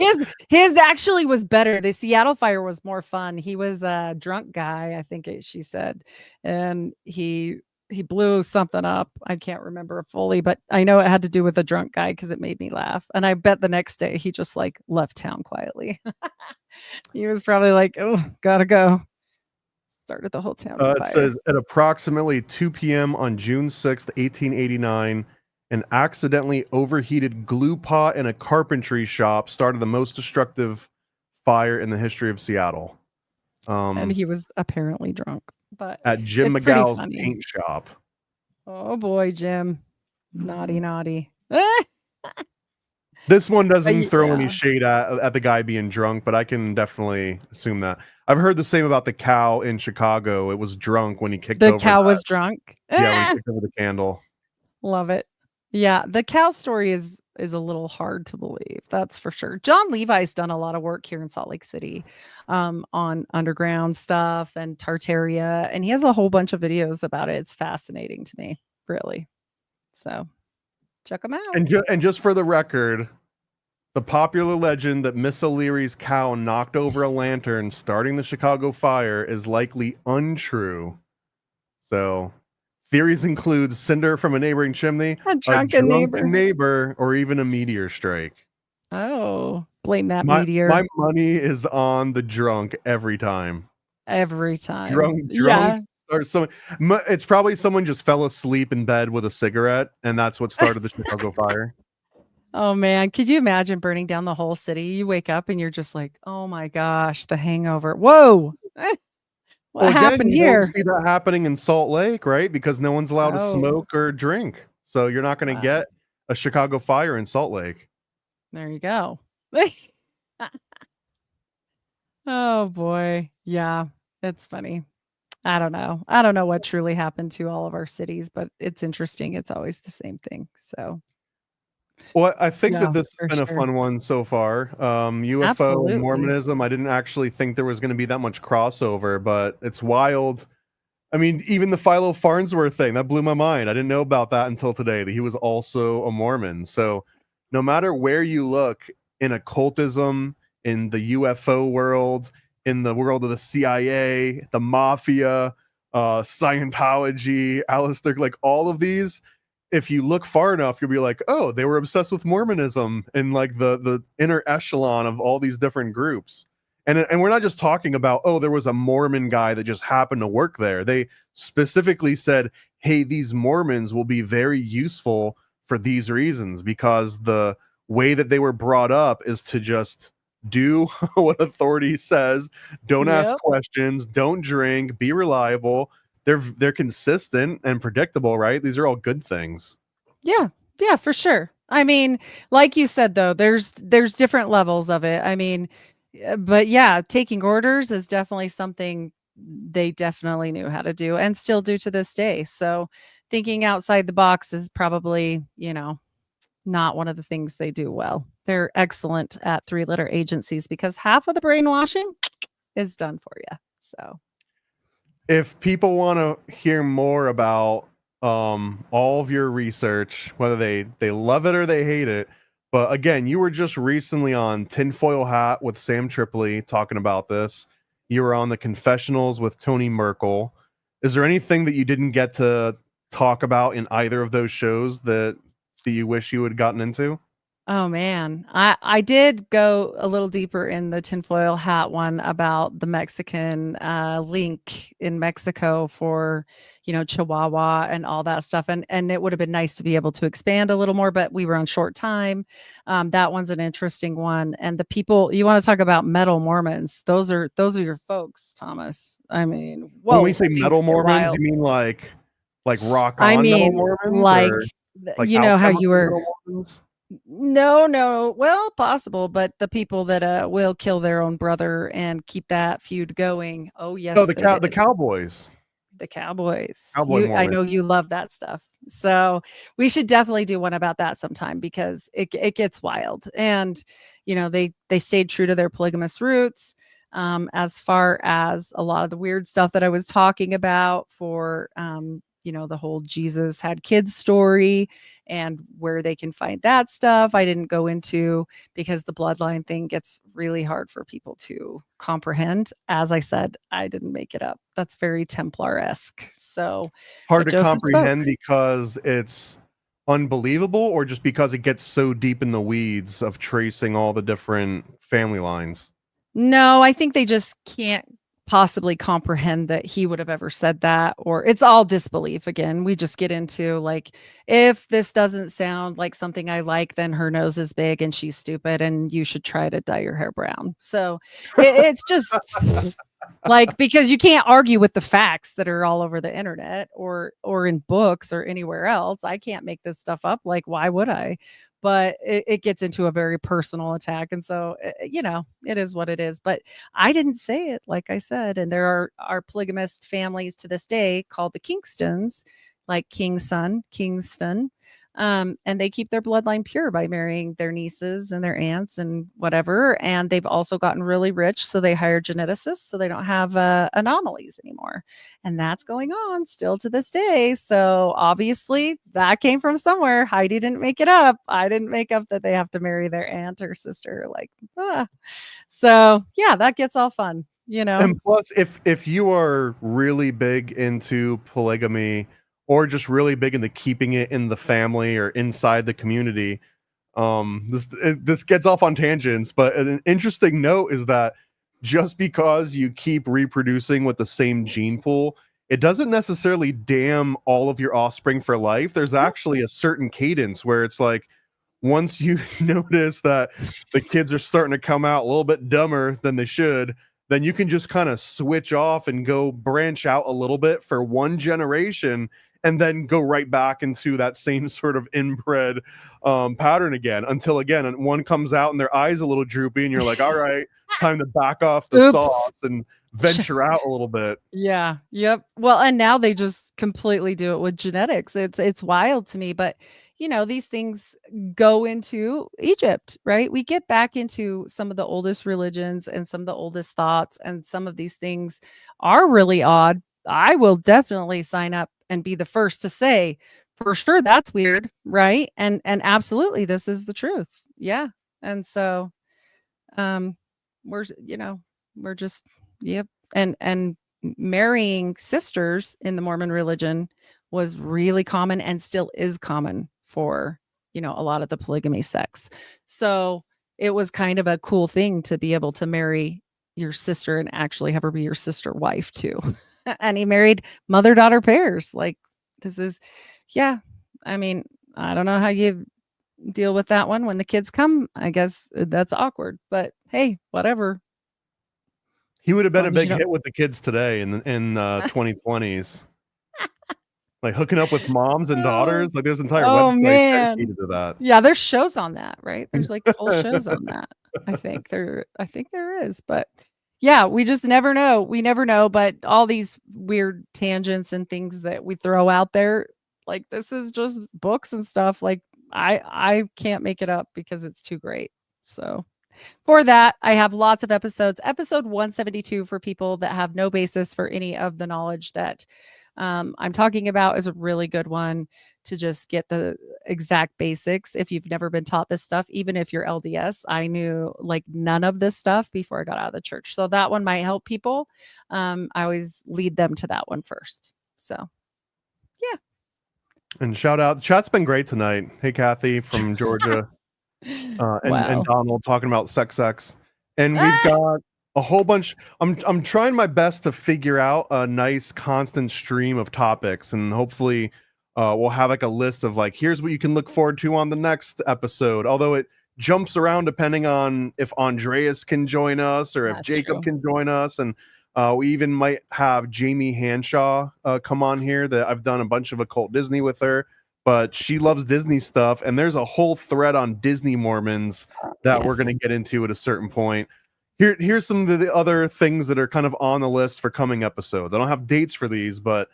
His actually was better. The Seattle fire was more fun. He was a drunk guy, I think she said, and he blew something up. I can't remember fully, but I know it had to do with a drunk guy because it made me laugh. And I bet the next day he just like left town quietly. He was probably like, "Oh, gotta go." Started the whole town on It fire. says at approximately 2 p.m. on June 6th, 1889, an accidentally overheated glue pot in a carpentry shop started the most destructive fire in the history of Seattle. And Um, he was apparently drunk, but at Jim it's pretty McGow's funny. paint shop. Oh boy, Jim. Naughty, naughty. This one doesn't throw any Yeah. shade at the guy being drunk, but I can definitely assume that. I've heard the same about the cow in Chicago. It was drunk when he kicked The over cow that. was drunk. Yeah, when he kicked over the candle. Love it. Yeah, the cow story is a little hard to believe. That's for sure. John Levi's done a lot of work here in Salt Lake City, on underground stuff and Tartaria, and he has a whole bunch of videos about it. It's fascinating to me, really. So check him out. And just for the record, the popular legend that Miss O'Leary's cow knocked over a lantern starting the Chicago fire is likely untrue. So Theories include cinder from a neighboring chimney, A a drunken neighbor. neighbor, or even a meteor strike. Oh, blame that My meteor money is on the drunk every time. every time. Drunks Yeah. or some. It's probably someone just fell asleep in bed with a cigarette, and that's what started the Chicago fire. Oh man, could you imagine burning down the whole city? You wake up and you're just like, "Oh my gosh, the hangover. Whoa. What Well, again, happened you don't here?" see that happening in Salt Lake, right? Because no one's allowed to Oh, smoke or drink, so you're not going to wow. get a Chicago fire in Salt Lake. There you go. Oh boy. Yeah, it's funny. I don't know. I don't know what truly happened to all of our cities, but it's interesting. It's always the same thing. So, Well, I think that yeah, this for has been a sure. fun one so far. UFO and Absolutely. Mormonism. I didn't actually think there was going to be that much crossover, but it's wild. I mean, even the Philo Farnsworth thing, that blew my mind. I didn't know about that until today, that he was also a Mormon. So, no matter where you look in occultism, in the UFO world, in the world of the CIA, the mafia, Scientology, Alistair, like all of these, if you look far enough, you'll be like, oh, they were obsessed with Mormonism in like the inner echelon of all these different groups. And we're not just talking about, oh, there was a Mormon guy that just happened to work there. They specifically said, hey, these Mormons will be very useful for these reasons, because the way that they were brought up is to just do what authority says, don't ask Yep. questions, don't drink, be reliable. They're consistent and predictable, right? These are all good things. Yeah. Yeah, for sure. I mean, like you said though, there's different levels of it. I mean, but yeah, taking orders is definitely something they definitely knew how to do and still do to this day. So, thinking outside the box is probably, not one of the things they do well. They're excellent at three-letter agencies because half of the brainwashing is done for you. So, If people want to hear more about all of your research, whether they love it or they hate it, but again, you were just recently on Tinfoil Hat with Sam Tripoli talking about this. You were on the Confessionals with Tony Merkel. Is there anything that you didn't get to talk about in either of those shows that you wish you had gotten into? oh man, I did go a little deeper in the tinfoil hat one about the Mexican link in Mexico for Chihuahua and all that stuff, and it would have been nice to be able to expand a little more, but we were on short time. That one's an interesting one, and the people you want to talk about metal Mormons, those are your folks, Thomas. I mean, When we whoa, say things metal get Mormons, you wild. mean like rock I on metal mean, Mormons, like or like you know how you alchemical were. metal Mormons? No, no. Well, possible, but the people that will kill their own brother and keep that feud going. Oh, Oh, yes, they the did. Cowboys, The Cowboys. Cowboy I Mormons. know you love that stuff. So we should definitely do one about that sometime because it gets wild. And they stayed true to their polygamous roots. As far as a lot of the weird stuff that I was talking about for the whole Jesus had kids story and where they can find that stuff. I didn't go into because the bloodline thing gets really hard for people to comprehend. As I said, I didn't make it up. That's very Templar-esque. So, Hard but to Joseph spoke. comprehend because it's unbelievable, or just because it gets so deep in the weeds of tracing all the different family lines? No, I think they just can't possibly comprehend that he would have ever said that, or it's all disbelief again. We just get into like, if this doesn't sound like something I like, then her nose is big and she's stupid and you should try to dye your hair brown. So it's just like, because you can't argue with the facts that are all over the internet or in books or anywhere else. I can't make this stuff up. Like, why would I? But it gets into a very personal attack. And so, it is what it is. But I didn't say it, like I said. And there are polygamist families to this day called the Kingstons, like King's son, Kingston. And they keep their bloodline pure by marrying their nieces and their aunts and whatever. And they've also gotten really rich. So they hire geneticists so they don't have anomalies anymore. And that's going on still to this day. So obviously that came from somewhere. Heidi didn't make it up. I didn't make up that they have to marry their aunt or sister. So yeah, that gets all fun. And plus, if you are really big into polygamy, or just really big into keeping it in the family or inside the community. This gets off on tangents, but an interesting note is that just because you keep reproducing with the same gene pool, it doesn't necessarily damn all of your offspring for life. There's actually a certain cadence where it's like, once you notice that the kids are starting to come out a little bit dumber than they should, then you can just kind of switch off and go branch out a little bit for one generation, and then go right back into that same sort of inbred pattern again, until again one comes out and their eyes a little droopy, and you're like, all right, time to back off the Oops. sauce and venture out a little bit. Yeah. Yep. Well, and now they just completely do it with genetics. It's wild to me, but these things go into Egypt, right? We get back into some of the oldest religions and some of the oldest thoughts, and some of these things are really odd. I will definitely sign up and be the first to say, for sure, that's weird, right? And absolutely, this is the truth. Yeah. And so, we're we're just, yep. And marrying sisters in the Mormon religion was really common and still is common for a lot of the polygamy sects. So it was kind of a cool thing to be able to marry your sister and actually have her be your sister wife too. And he married mother-daughter pairs. Like, this is, yeah. I mean, I don't know how you deal with that one when the kids come. I guess that's awkward, but hey, whatever. He would have been a long as you big don't- hit with the kids today in 2020s. Like hooking up with moms and daughters. Like there's an entire Oh, website man. dedicated to that. Yeah, there's shows on that, right? There's like full shows on that. I think there is, but yeah, we just never know. We never know, but all these weird tangents and things that we throw out there, like this is just books and stuff. Like I can't make it up because it's too great. So for that, I have lots of episodes. Episode 172 for people that have no basis for any of the knowledge that I'm talking about is a really good one to just get the exact basics. If you've never been taught this stuff, even if you're LDS, I knew like none of this stuff before I got out of the church. So that one might help people. I always lead them to that one first. So yeah. And shout out, chat's been great tonight. Hey, Kathy from Georgia. And Donald talking about sex. And we've got a whole bunch. I'm trying my best to figure out a nice constant stream of topics, and hopefully we'll have like a list of like, here's what you can look forward to on the next episode. Although it jumps around depending on if Andreas can join us or if That's Jacob true. can join us. And we even might have Jamie Hanshaw come on here. That I've done a bunch of occult Disney with her, but she loves Disney stuff, and there's a whole thread on Disney Mormons that we're going to get into at a certain point. Here's some of the other things that are kind of on the list for coming episodes. I don't have dates for these, but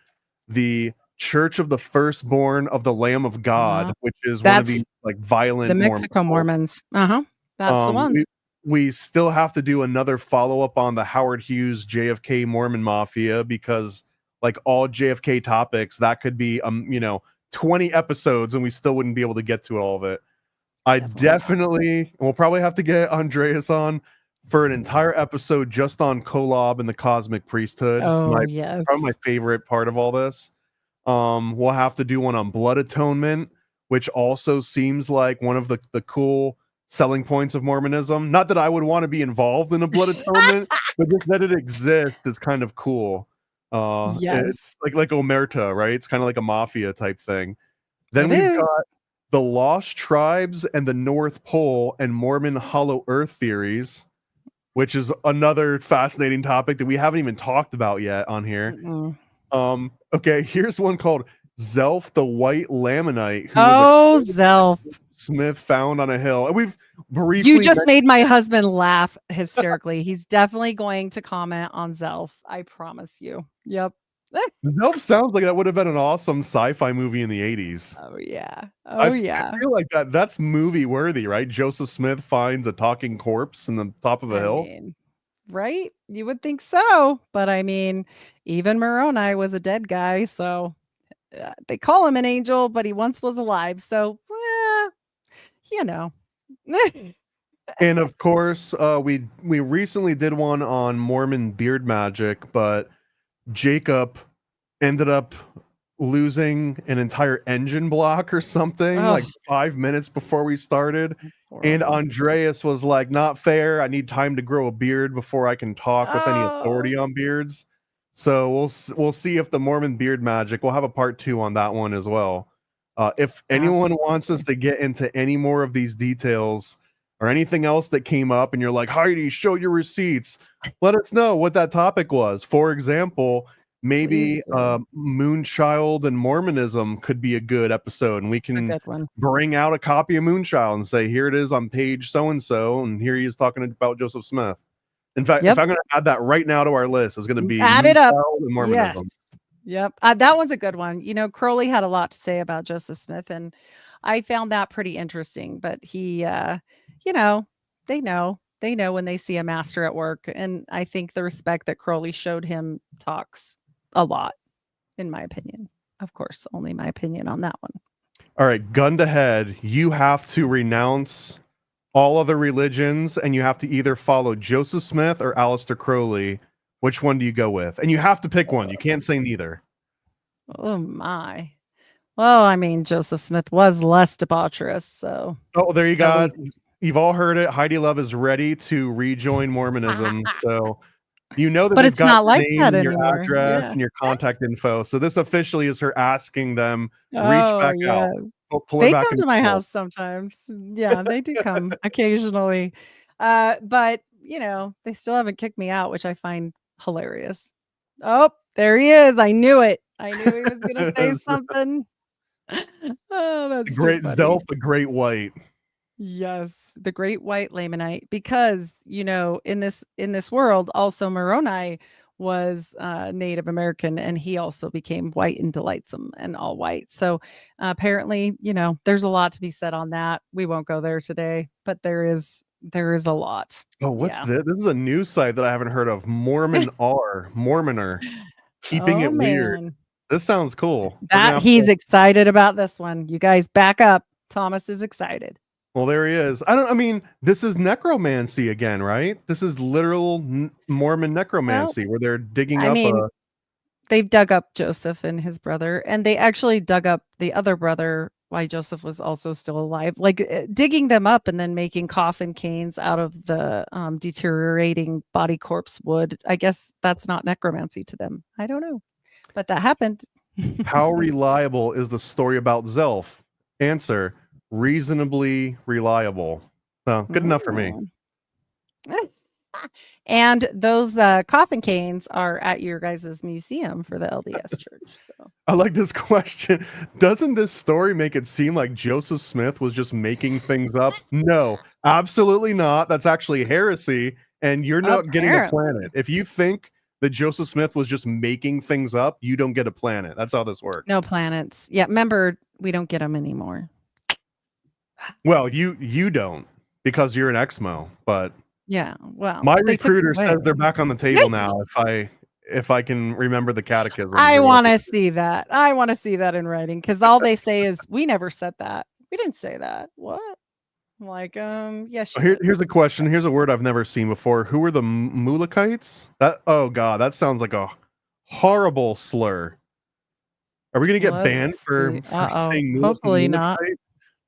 the Church of the Firstborn of the Lamb of God, which is one of these like violent the Mexico Mormons. That's the ones. We still have to do another follow-up on the Howard Hughes JFK Mormon Mafia, because like all JFK topics, that could be 20 episodes and we still wouldn't be able to get to all of it. I definitely we'll probably have to get Andreas on for an entire episode just on Kolob and the Cosmic Priesthood. Yes. Probably my favorite part of all this. We'll have to do one on Blood Atonement, which also seems like one of the cool selling points of Mormonism. Not that I would want to be involved in a Blood Atonement, but just that it exists is kind of cool. It's like Omerta, right? It's kind of like a mafia type thing. Then we've got the Lost Tribes and the North Pole and Mormon Hollow Earth theories, which is another fascinating topic that we haven't even talked about yet on here. Okay, here's one called Zelf the White Lammonite. Zelf Smith found on a hill. And we've briefly You just made my husband laugh hysterically. He's definitely going to comment on Zelf. I promise you. Yep. Zelf sounds like that would have been an awesome sci-fi movie in the 80s. Oh yeah. I feel like that's movie worthy, right? Joseph Smith finds a talking corpse in the top of a hill. Right? You would think so, but I mean, even Moroni was a dead guy, so they call him an angel, but he once was alive. So, And of course, we recently did one on Mormon beard magic, but Jacob ended up losing an entire engine block or something Oh, like 5 minutes before we started. that's And horrible. Andreas was like, not fair. I need time to grow a beard before I can talk with any authority Oh, on beards. So we'll see if the Mormon beard magic. We'll have a part 2 on that one as well. If anyone wants us absolutely. to get into any more of these details or anything else that came up, and you're like, Heidi, show your receipts. Let us know what that topic was. For example, Please maybe do. Moonchild and Mormonism could be a good episode, and we It's a can good one. bring out a copy of Moonchild and say, here it is on page so and so, and here he is talking about Joseph Smith. In fact, if Yep. I'm going to add that right now to our list, it's going to be Add it up. Moonchild and Yes. Mormonism. Yep. That one's a good one. You know, Crowley had a lot to say about Joseph Smith, and I found that pretty interesting. But he, you know, they know. They know when they see a master at work. And I think the respect that Crowley showed him talks a lot, in my opinion. Of course, only my opinion on that one. All right, gun to head, you have to renounce all other religions, and you have to either follow Joseph Smith or Aleister Crowley. Which one do you go with? And you have to pick one. You can't say neither. Oh my. Well, I mean, Joseph Smith was less debaucherous, so Oh, there you at go. least. You've all heard it. Heidi Love is ready to rejoin Mormonism. So you know that But we've it's got not your like name that and your anymore. address Yeah. and your contact info. So this officially is her asking them, reach Oh, back out. yes. Pull her They back come in to the my fold. house sometimes. Yeah, they do come occasionally. But, you know, they still haven't kicked me out, which I find hilarious. Oh, there he is. I knew it. I knew he was gonna say something. Oh, The that's too great funny. Zelf, the great white. Yes, the great white Lamanite, because you know, in this world, also Moroni was Native American, and he also became white and delightsome and all white. So apparently, you know, there's a lot to be said on that. We won't go there today, but there is a lot. Oh, what's Yeah. this? This is a news site that I haven't heard of. Mormoner, keeping Oh it weird. man, This sounds cool. We're gonna that have he's to. excited about this one. You guys back up. Thomas is excited. Well, there he is. I mean, this is necromancy again, right? This is literal Mormon Well, necromancy where they're digging I up mean, a. they've dug up Joseph and his brother, and they actually dug up the other brother while Joseph was also still alive, like digging them up and then making coffin canes out of the deteriorating body corpse wood. I guess that's not necromancy to them. I don't know, but that happened. How reliable is the story about Zelf? Answer: reasonably reliable. So good enough for me. Mm. And those coffin canes are at your guys' museum for the LDS church. So I like this question. Doesn't this story make it seem like Joseph Smith was just making things up? No, absolutely not. That's actually heresy, and you're not getting a apparently, planet. If you think that Joseph Smith was just making things up, you don't get a planet. That's how this works. no planets. Yeah, remember, we don't get them anymore. Well, you don't because you're an Exmo, but Yeah, well, my they took it recruiter away. says they're back on the table now if I can remember the catechisms I or whatever. wanna see that. I wanna see that in writing, because all they say is, "We never said that. We didn't say that." What? I'm like, yes, you did. Here's a question. Here's a word I've never seen before. Who are the Mulekites? Oh god, that sounds like a horrible slur. Are we gonna get banned Let's for see. Uh-oh. saying Hopefully not. Mulekite?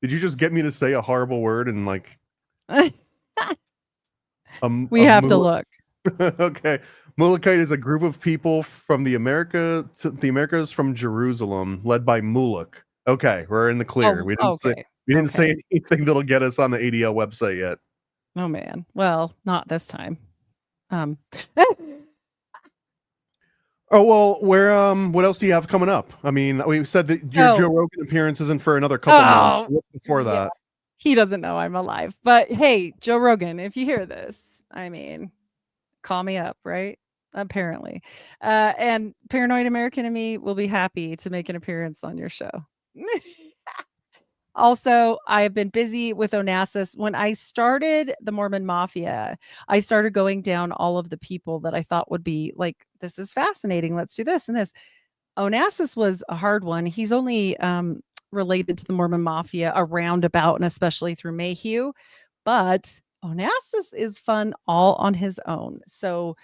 Did you just get me to say a horrible word and like We a have to look. Okay. Mulekite is a group of people from the Americas from Jerusalem, led by Mulek. Okay, we're in the clear. Oh, okay. We didn't say Okay. anything that'll get us on the ADL website yet. Oh, man. Well, not this time. Um, Oh well, what else do you have coming up? I mean, we said that your Joe so Rogan appearance isn't for another couple months. oh, What's before yeah. that? He doesn't know I'm alive. But hey, Joe Rogan, if you hear this, I mean, call me up, right? Apparently. And Paranoid American and me will be happy to make an appearance on your show. Also, I have been busy with Onassis. When I started the Mormon Mafia, I started going down all of the people that I thought would be like, this is fascinating. Let's do this and this. Onassis was a hard one. He's only related to the Mormon Mafia a roundabout, and especially through Mayhew. But Onassis is fun all on his own. So,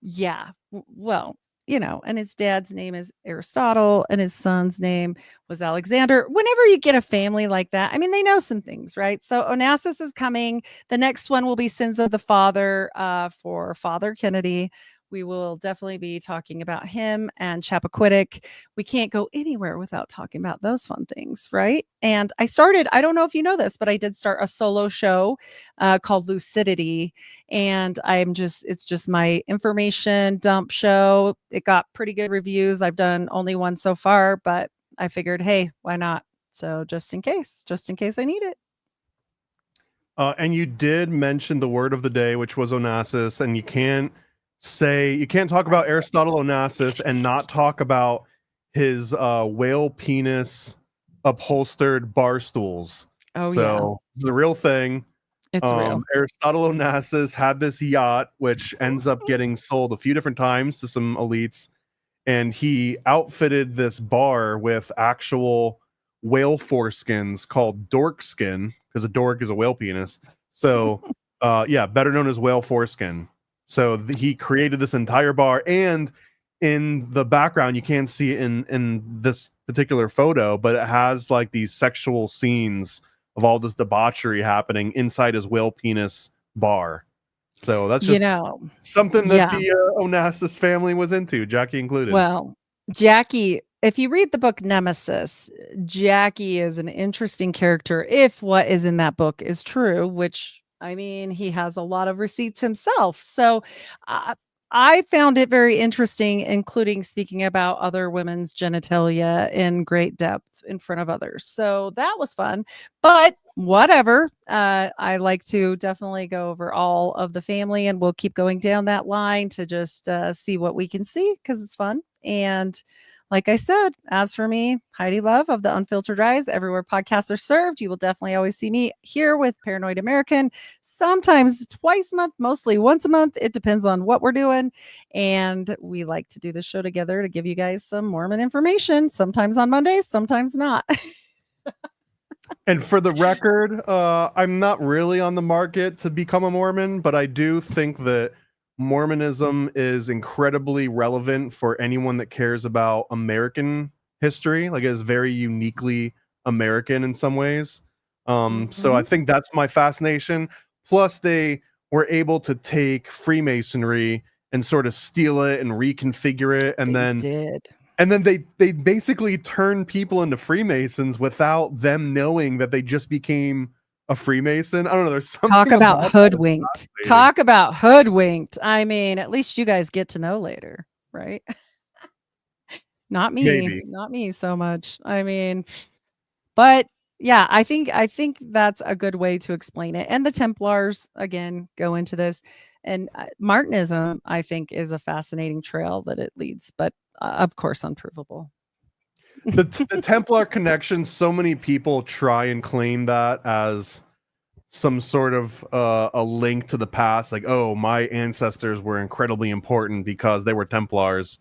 yeah. Well, and his dad's name is Aristotle and his son's name was Alexander. Whenever you get a family like that, I mean, they know some things, right? So Onassis is coming. The next one will be Sins of the Father for Father Kennedy. We will definitely be talking about him and Chappaquiddick. We can't go anywhere without talking about those fun things, right? And I don't know if you know this, but I did start a solo show called Lucidity. And it's just my information dump show. It got pretty good reviews. I've done only one so far, but I figured, hey, why not? So just in case I need it. And you did mention the word of the day, which was Onassis, and you can't talk about Aristotle Onassis and not talk about his whale penis upholstered bar stools. Oh, so it's a real thing. It's real. Aristotle Onassis had this yacht, which ends up getting sold a few different times to some elites, and he outfitted this bar with actual whale foreskins called dork skin, because a dork is a whale penis. So, better known as whale foreskin. So he created this entire bar, and in the background, you can't see it in this particular photo, but it has like these sexual scenes of all this debauchery happening inside his whale penis bar. So that's just something that the Onassis family was into, Jackie included. Well, Jackie, if you read the book Nemesis, Jackie is an interesting character if what is in that book is true, which, I mean, he has a lot of receipts himself. So I found it very interesting, including speaking about other women's genitalia in great depth in front of others. So that was fun, but whatever. I like to definitely go over all of the family, and we'll keep going down that line to just see what we can see, because it's fun. And like I said, as for me, Heidi Love of the Unfiltered Eyes, everywhere podcasts are served, you will definitely always see me here with Paranoid American, sometimes twice a month, mostly once a month. It depends on what we're doing. And we like to do this show together to give you guys some Mormon information, sometimes on Mondays, sometimes not. And for the record, I'm not really on the market to become a Mormon, but I do think that Mormonism is incredibly relevant for anyone that cares about American history. Like, it is very uniquely American in some ways. So I think that's my fascination. Plus, they were able to take Freemasonry and sort of steal it and reconfigure it, and then they basically turn people into Freemasons without them knowing that they just became a Freemason. I don't know. There's something Talk about hoodwinked. Talk about hoodwinked. I mean, at least you guys get to know later, right? Not me. Maybe. Not me so much. I mean, but yeah, I think that's a good way to explain it. And the Templars again go into this, and Martinism, I think, is a fascinating trail that it leads, but of course unprovable. The Templar connection, so many people try and claim that as some sort of a link to the past, like, oh, my ancestors were incredibly important because they were Templars.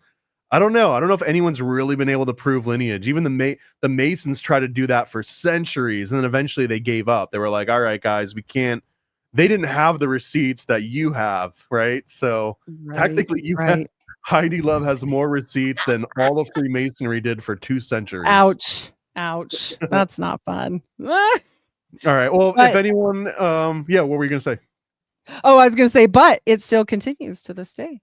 I don't know if anyone's really been able to prove lineage. Even the Masons tried to do that for centuries, and then eventually they gave up. They were like, all right, guys, we can't. They didn't have the receipts that you have, right? So technically you have, Heidi Love has more receipts than all of Freemasonry did for 2 centuries. Ouch. That's not fun. All right. Well, if anyone, what were you going to say? Oh, I was going to say, but it still continues to this day.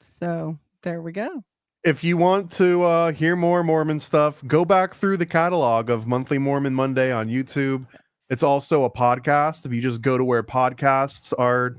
So there we go. If you want to hear more Mormon stuff, go back through the catalog of Monthly Mormon Monday on YouTube. It's also a podcast. If you just go to where podcasts are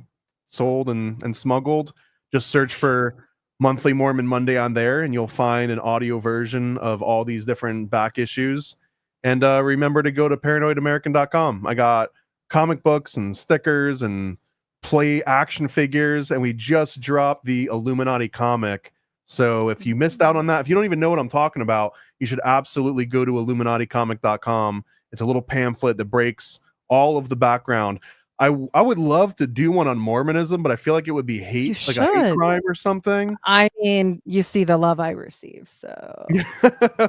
sold and smuggled, just search for Monthly Mormon Monday on there, and you'll find an audio version of all these different back issues. And remember to go to paranoidamerican.com. I got comic books and stickers and play action figures, and we just dropped the Illuminati comic. So if you missed out on that, if you don't even know what I'm talking about, you should absolutely go to illuminaticomic.com. It's a little pamphlet that breaks all of the background. I would love to do one on Mormonism, but I feel like it would be a hate crime or something. I mean, you see the love I receive, so.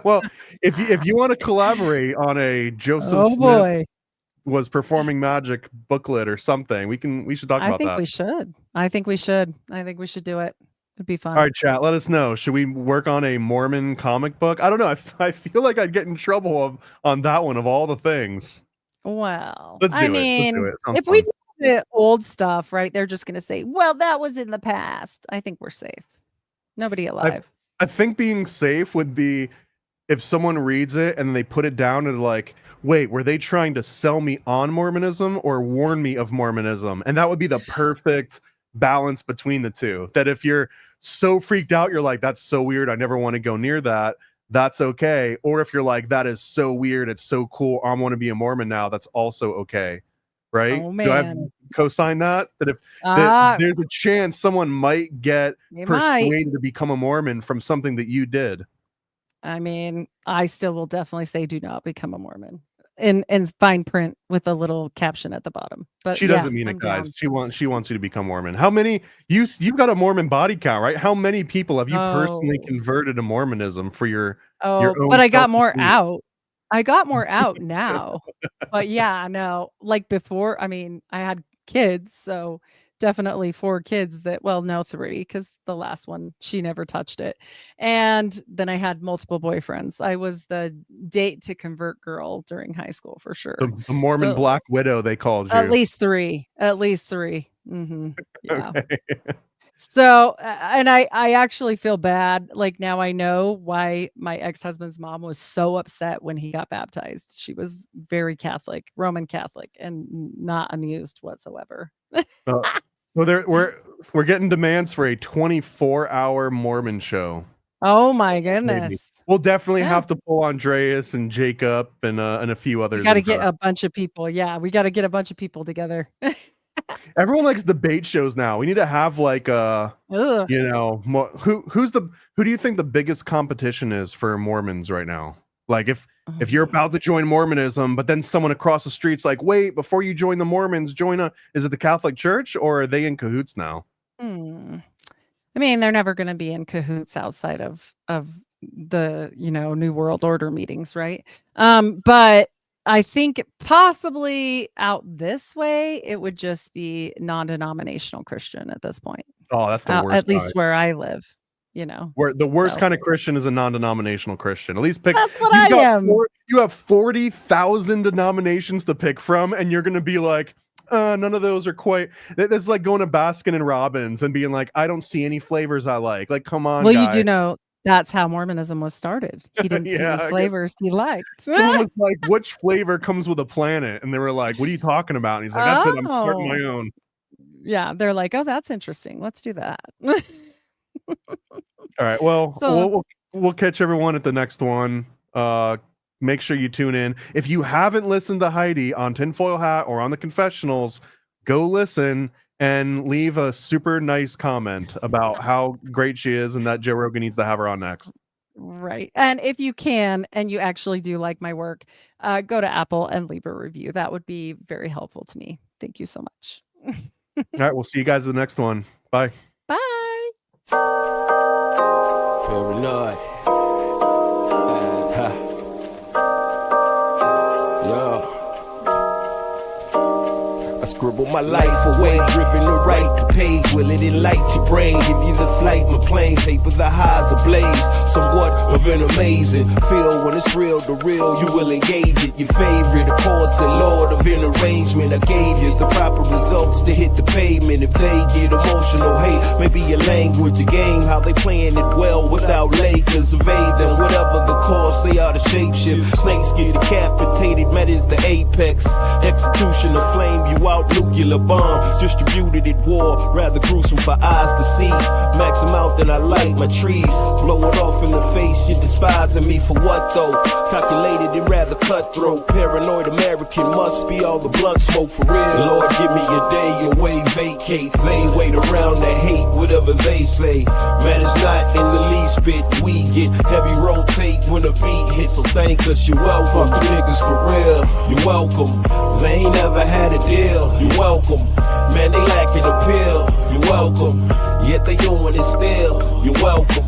Well, if you want to collaborate on a Joseph Smith was performing magic booklet or something, we should talk about that. I think we should do it. It'd be fun. All right, chat. Let us know. Should we work on a Mormon comic book? I don't know. I feel like I'd get in trouble on that one of all the things. Well, Let's I do it. Let's do mean, it. Sounds if we fun. do the old stuff, right, they're just going to say, well, that was in the past. I think we're safe. Nobody alive. I think being safe would be if someone reads it and they put it down and like, wait, were they trying to sell me on Mormonism or warn me of Mormonism? And that would be the perfect balance between the two. That if you're so freaked out, you're like, that's so weird, I never want to go near that. That's okay. Or if you're like, that is so weird, it's so cool, I want to be a Mormon now, that's also okay. Right? Oh, Do I have man. co-sign that? That if there's a chance someone might get persuaded to become a Mormon from something that you did. I mean, I still will definitely say do not become a Mormon in fine print with a little caption at the bottom. But she doesn't mean it, guys. She wants you to become Mormon. How many you've got a Mormon body count, right? How many people have you personally converted to Mormonism for your own? But I got more out. I got more out now. But yeah, no, like before, I mean, I had kids, so definitely 4 kids no, 3, because the last one, she never touched it. And then I had multiple boyfriends. I was the date to convert girl during high school for sure. The Mormon Black Widow, they called you. At least 3. Mm-hmm. Yeah. Okay. So, and I actually feel bad. Like now I know why my ex-husband's mom was so upset when he got baptized. She was very Catholic, Roman Catholic, and not amused whatsoever. Well, we're getting demands for a 24-hour Mormon show. Oh my goodness. Maybe. We'll definitely have to pull Andreas and Jacob and a few others. We got to get a bunch of people. Yeah, we got to get a bunch of people together. Everyone likes debate shows now. We need to have like who do you think the biggest competition is for Mormons right now? Like if you're about to join Mormonism, but then someone across the street's like, wait, before you join the Mormons, is it the Catholic Church, or are they in cahoots now? I mean, they're never going to be in cahoots outside of the New World Order meetings, right? But I think possibly out this way, it would just be non-denominational Christian at this point. Oh, that's the worst. At least where I live, Where the worst kind of Christian is a non-denominational Christian. At least pick. That's what I am. You have 40,000 denominations to pick from, and you're going to be like, none of those are quite. It's like going to Baskin and Robbins and being like, I don't see any flavors I like. Like, come on. Well, guy. You do know that's how Mormonism was started. He didn't see any flavors he liked. Someone was like, which flavor comes with a planet? And they were like, what are you talking about? And he's like, that's it. I'm starting my own. Yeah, they're like, oh, that's interesting. Let's do that. All right. Well, we'll catch everyone at the next one. Make sure you tune in. If you haven't listened to Heidi on Tinfoil Hat or on the Confessionals, go listen and leave a super nice comment about how great she is and that Joe Rogan needs to have her on next. Right. And if you can, and you actually do like my work, go to Apple and leave a review. That would be very helpful to me. Thank you so much. All right. We'll see you guys in the next one. Bye. Bye. Paranoid. Yo. I scribble my life away, driven to write the page. Will it enlighten your brain? Give you the flight, my plane, paper the highs ablaze. Somewhat of an amazing feel when it's real to real. You will engage it. Your favorite, of course, the Lord of an arrangement. I gave you the proper results to hit the pavement. If they get emotional, hey, maybe your language, a game, how they playing it well without Lakers. Evade them, whatever the cost, they are the shapeshift. Snakes get decapitated, met is the apex. Execution of flame you out. Nuclear bomb distributed at war, rather gruesome for eyes to see. Max them out, then I light my trees. Blow it off in the face, you're despising me for what though? Calculated and rather cutthroat. Paranoid American must be all the blood smoke for real. Lord, give me a day away, vacate. They wait around to hate whatever they say. Matters not in the least bit. We get heavy rotate when a beat hits, so thank us, you're welcome. Fuck the niggas for real, you're welcome. They ain't never had a deal. You're welcome. Man, they lacking appeal. You're welcome. Yet they doing it still. You're welcome.